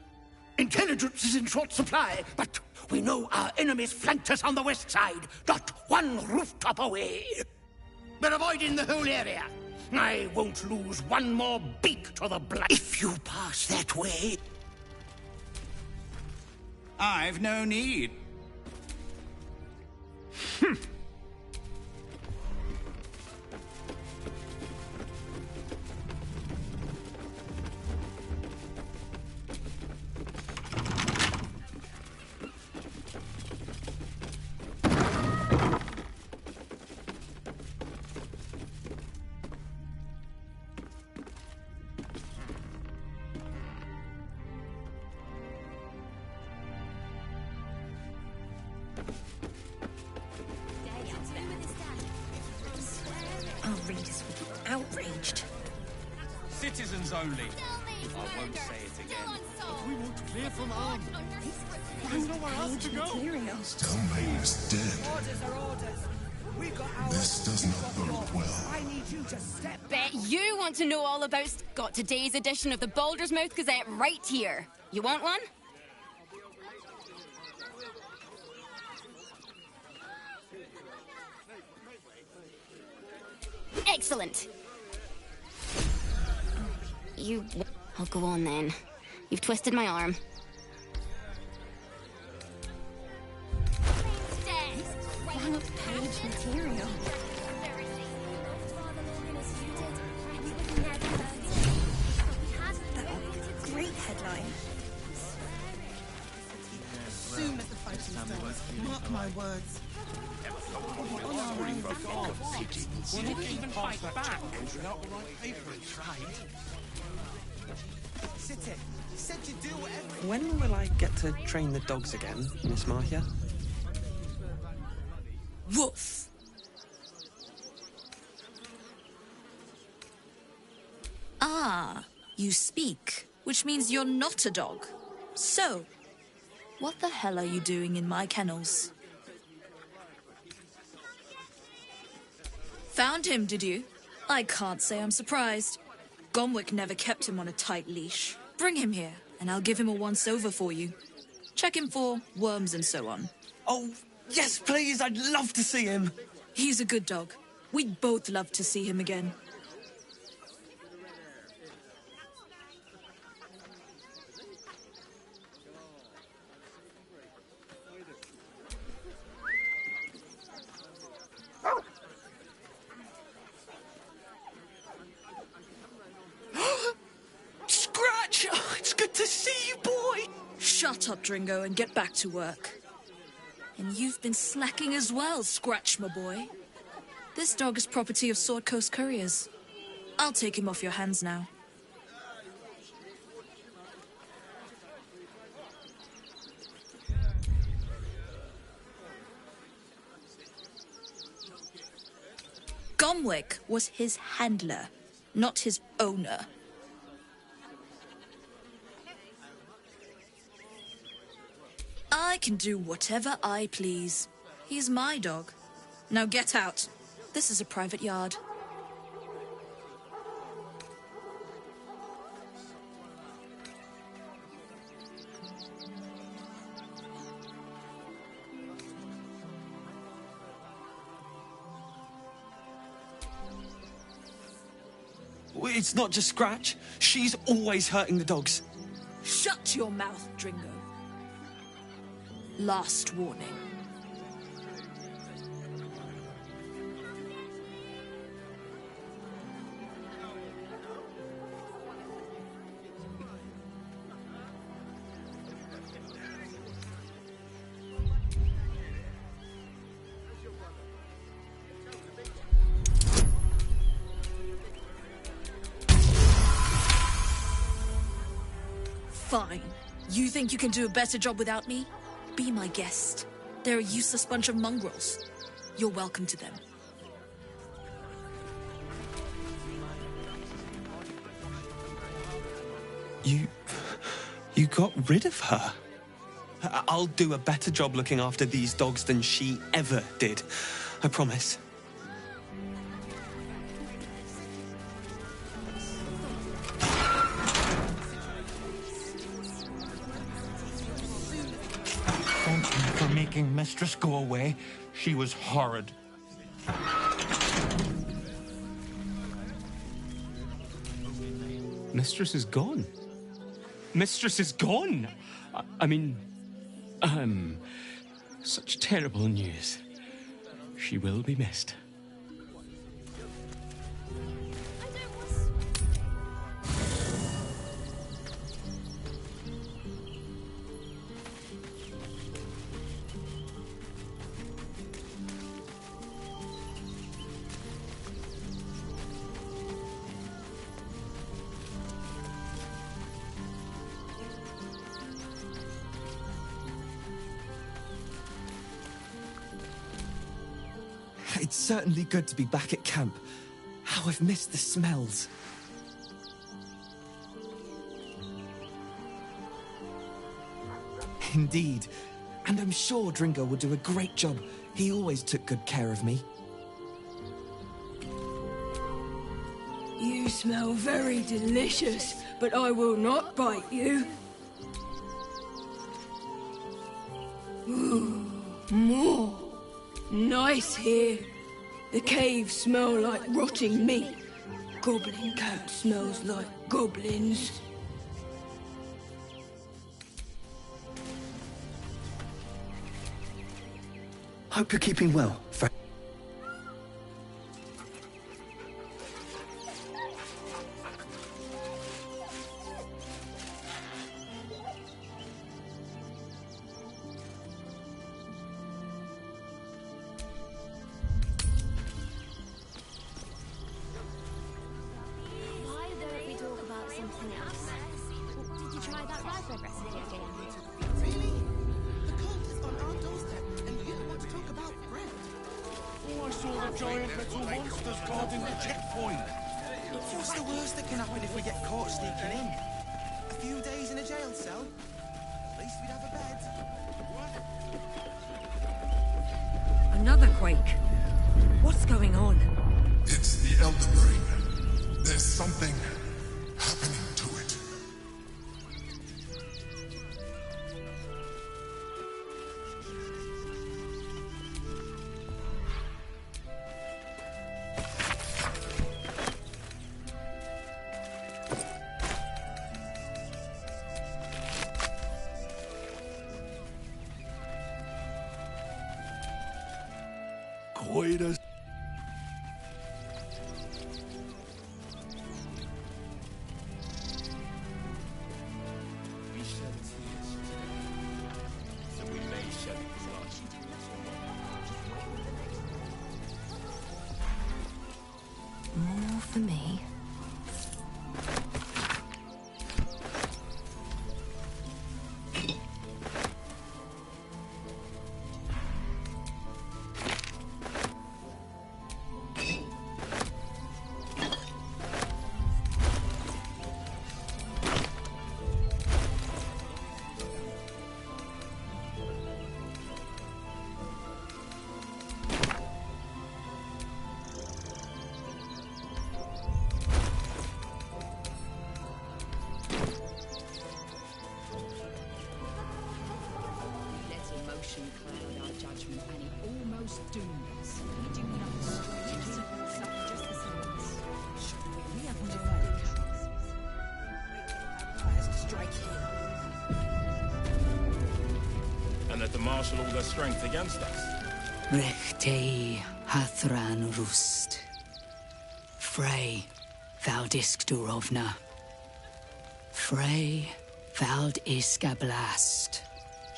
Intelligence is in short supply, but we know our enemies flanked us on the west side, not one rooftop away. We're avoiding the whole area. I won't lose one more beak to the blood if you pass that way. I've no need. Our readers will be outraged. Citizens only. I won't say it again. But we want to clear from arms. There's nowhere else to go. Domain is dead. This does not bode well. I need you to step. Bet you want to know all about got today's edition of the Baldur's Mouth Gazette right here. You want one? Excellent. I'll go on then. You've twisted my arm. Bang page material. Great headline. Soon as the fight is done, mark my words. We didn't even fight back. Without the right paper, right? Sit it. You said you'd do whatever. When will I get to train the dogs again, Miss Marcia? Woof! Ah, you speak, which means you're not a dog. So, what the hell are you doing in my kennels? Found him, did you? I can't say I'm surprised. Gomwick never kept him on a tight leash. Bring him here, and I'll give him a once-over for you. Check him for worms and so on. Oh, yes, please. I'd love to see him. He's a good dog. We'd both love to see him again. Scratch! Oh, it's good to see you, boy! Shut up, Dringo, and get back to work. And you've been slacking as well, Scratch, my boy. This dog is property of Sword Coast Couriers. I'll take him off your hands now. Gomwick was his handler, not his owner. I can do whatever I please. He's my dog. Now get out. This is a private yard. It's not just Scratch. She's always hurting the dogs. Shut your mouth, Dringo. Last warning. Fine. You think you can do a better job without me? Be my guest. They're a useless bunch of mongrels. You're welcome to them. You got rid of her? I'll do a better job looking after these dogs than she ever did. I promise. Thank you for making Mistress go away. She was horrid. Mistress is gone. Mistress is gone! I mean, such terrible news. She will be missed. It's certainly good to be back at camp. How I've missed the smells. Indeed. And I'm sure Dringo will do a great job. He always took good care of me. You smell very delicious, but I will not bite you. Ooh, more. Nice here. The caves smell like rotting meat. Goblin camp smells like goblins. Hope you're keeping well, Frank. Why don't we talk about something else? Did you try that raspberry recipe again? Really? The cult is on our doorstep, and you want to talk about bread? Oh, I saw the giant metal monsters guarding the checkpoint. What's the worst that can happen if we get caught sneaking in? A few days in a jail cell? At least we'd have a bed. Another quake. What's going on? It's the Elden Ring. There's something happening to it. Quite a... marshal all their strength against us. Rechtei Hathran Rust. Frey Valdisk Durovna. Frey Valdiska Blast.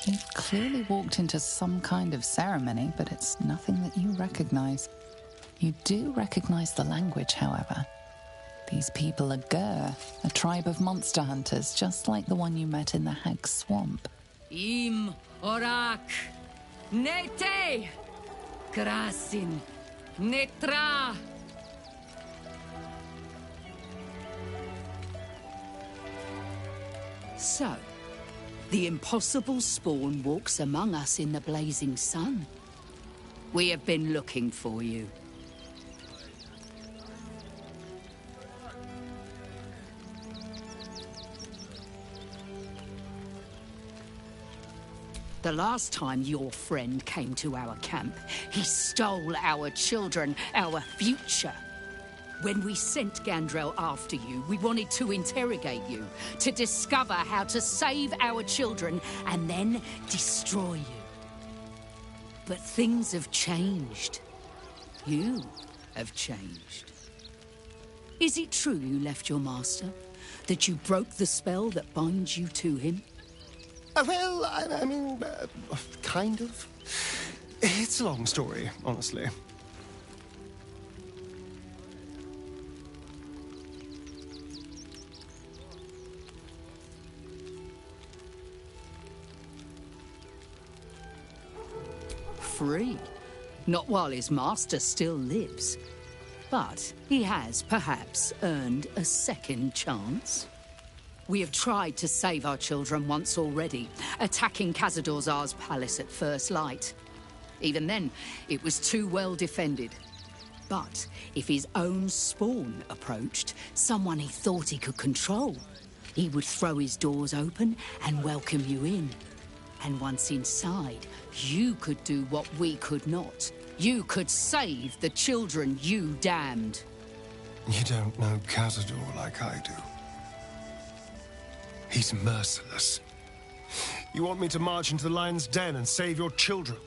You've clearly walked into some kind of ceremony, but it's nothing that you recognize. You do recognize the language, however. These people are Gur, a tribe of monster hunters, just like the one you met in the Hag Swamp. Im Orak. Nete. Krasin. Netra. So, the impossible spawn walks among us in the blazing sun. We have been looking for you. The last time your friend came to our camp, he stole our children, our future. When we sent Gandrel after you, we wanted to interrogate you, to discover how to save our children and then destroy you. But things have changed. You have changed. Is it true you left your master? That you broke the spell that binds you to him? Well, I mean, kind of. It's a long story, honestly. Free. Not while his master still lives. But he has, perhaps, earned a second chance. We have tried to save our children once already, attacking Khazad-dûr'Zar's palace at first light. Even then, it was too well defended. But if his own spawn approached, someone he thought he could control, he would throw his doors open and welcome you in. And once inside, you could do what we could not. You could save the children you damned. You don't know Khazad-dûr like I do. He's merciless. You want me to march into the lion's den and save your children?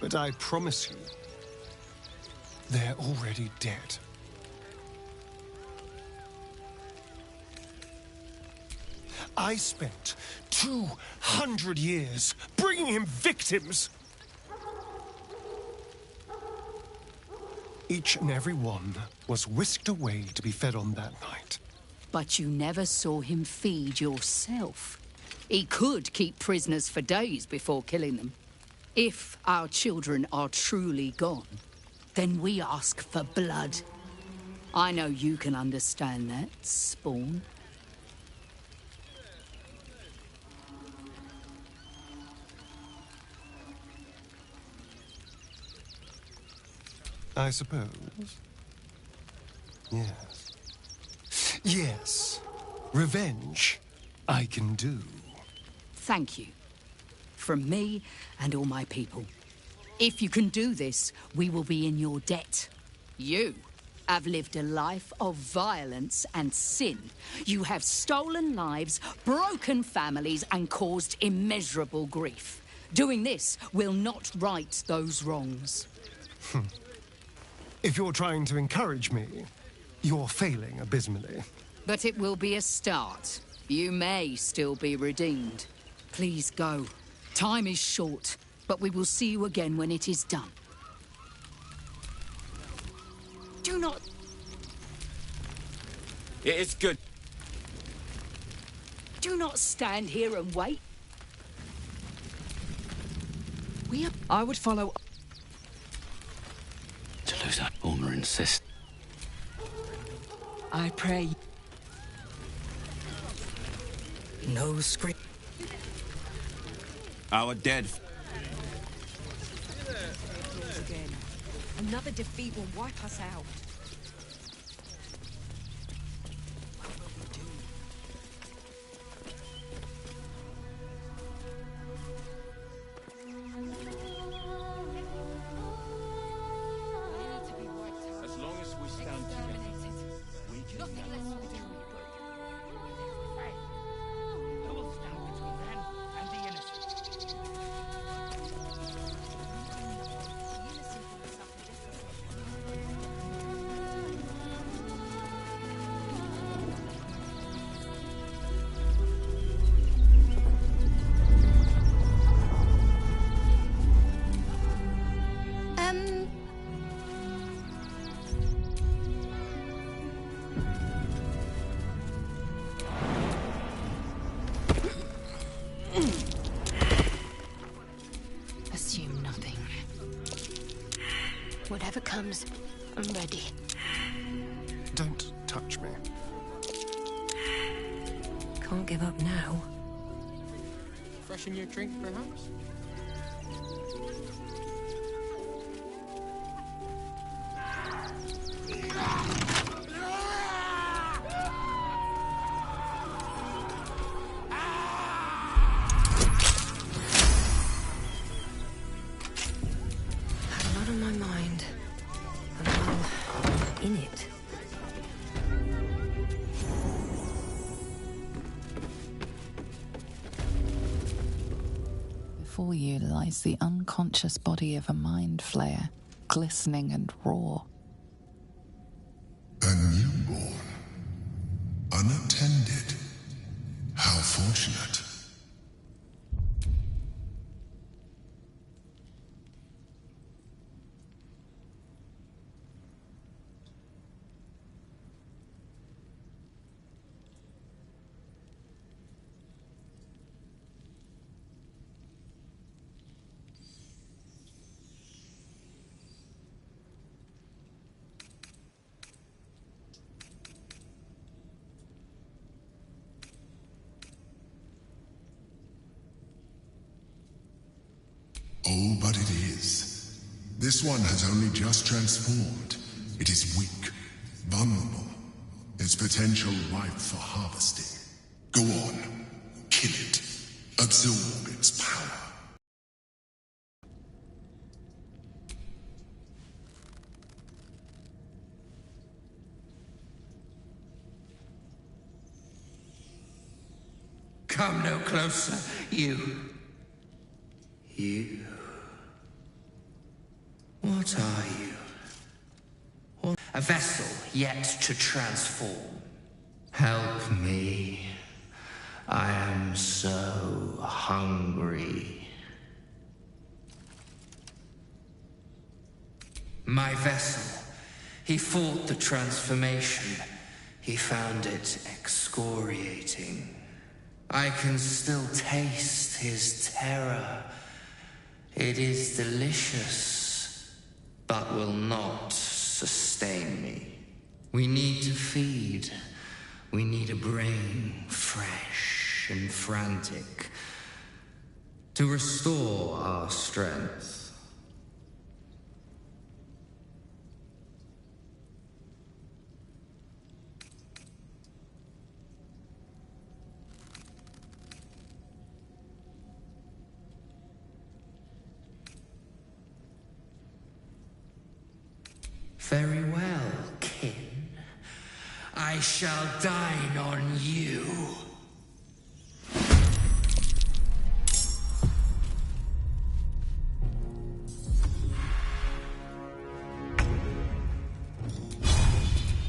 But I promise you, they're already dead. I spent 200 years bringing him victims. Each and every one was whisked away to be fed on that night. But you never saw him feed yourself. He could keep prisoners for days before killing them. If our children are truly gone, then we ask for blood. I know you can understand that, Spawn. I suppose. Yes. Yes. Revenge, I can do. Thank you. From me and all my people. If you can do this, we will be in your debt. You have lived a life of violence and sin. You have stolen lives, broken families, and caused immeasurable grief. Doing this will not right those wrongs. If you're trying to encourage me, you're failing abysmally. But it will be a start. You may still be redeemed. Please go. Time is short, but we will see you again when it is done. Do not... It is good. Do not stand here and wait. I would follow... To lose our owner insists. I pray... No scream. Our dead. Again. Another defeat will wipe us out. As long as we stand together, we can. Nothing less will do. Who will stand between them and the innocent? comes, I'm ready. Don't touch me. Can't give up now. Freshen your drink, perhaps? Had a lot on my mind. And I'm in it. Before you lies the unconscious body of a mind flayer, glistening and raw. A newborn. Unattended. How fortunate. Oh, but it is. This one has only just transformed. It is weak, vulnerable. Its potential ripe for harvesting. Go on, kill it. Absorb its power. Come no closer, you. You. What are you? A vessel yet to transform. Help me. I am so hungry. My vessel. He fought the transformation. He found it excoriating. I can still taste his terror. It is delicious, but will not sustain me. We need to feed. We need a brain fresh and frantic to restore our strength. Very well, kin. I shall dine on you.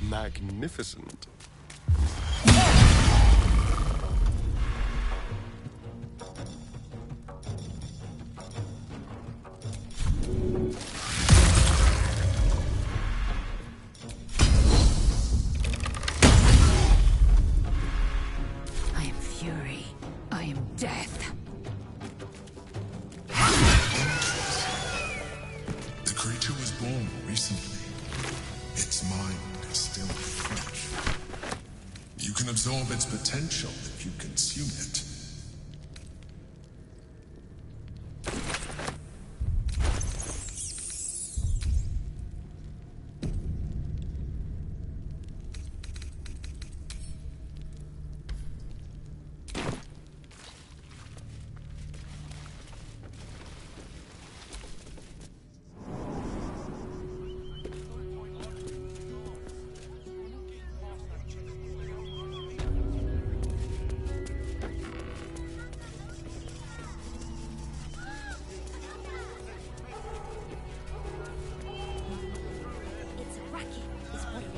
Magnificent. I am fury. I am death. The creature was born recently. Its mind is still fresh. You can absorb its potential if you consume it.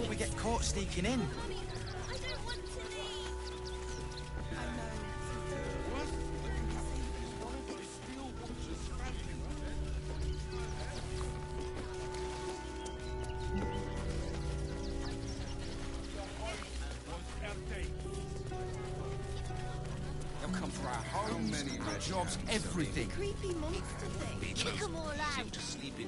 We get caught sneaking in. They'll come for our homes, our jobs, everything. Creepy monster thing. Kick them all out. To sleep in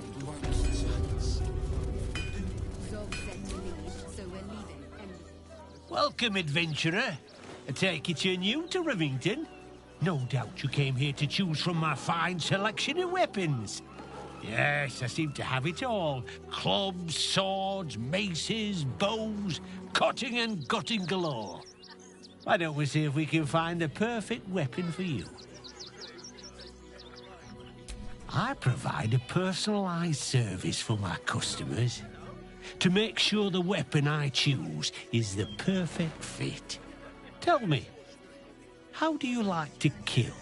Welcome, adventurer. I take it you're new to Rivington. No doubt you came here to choose from my fine selection of weapons. Yes, I seem to have it all. Clubs, swords, maces, bows, cutting and gutting galore. Why don't we see if we can find the perfect weapon for you? I provide a personalised service for my customers to make sure the weapon I choose is the perfect fit. Tell me, how do you like to kill?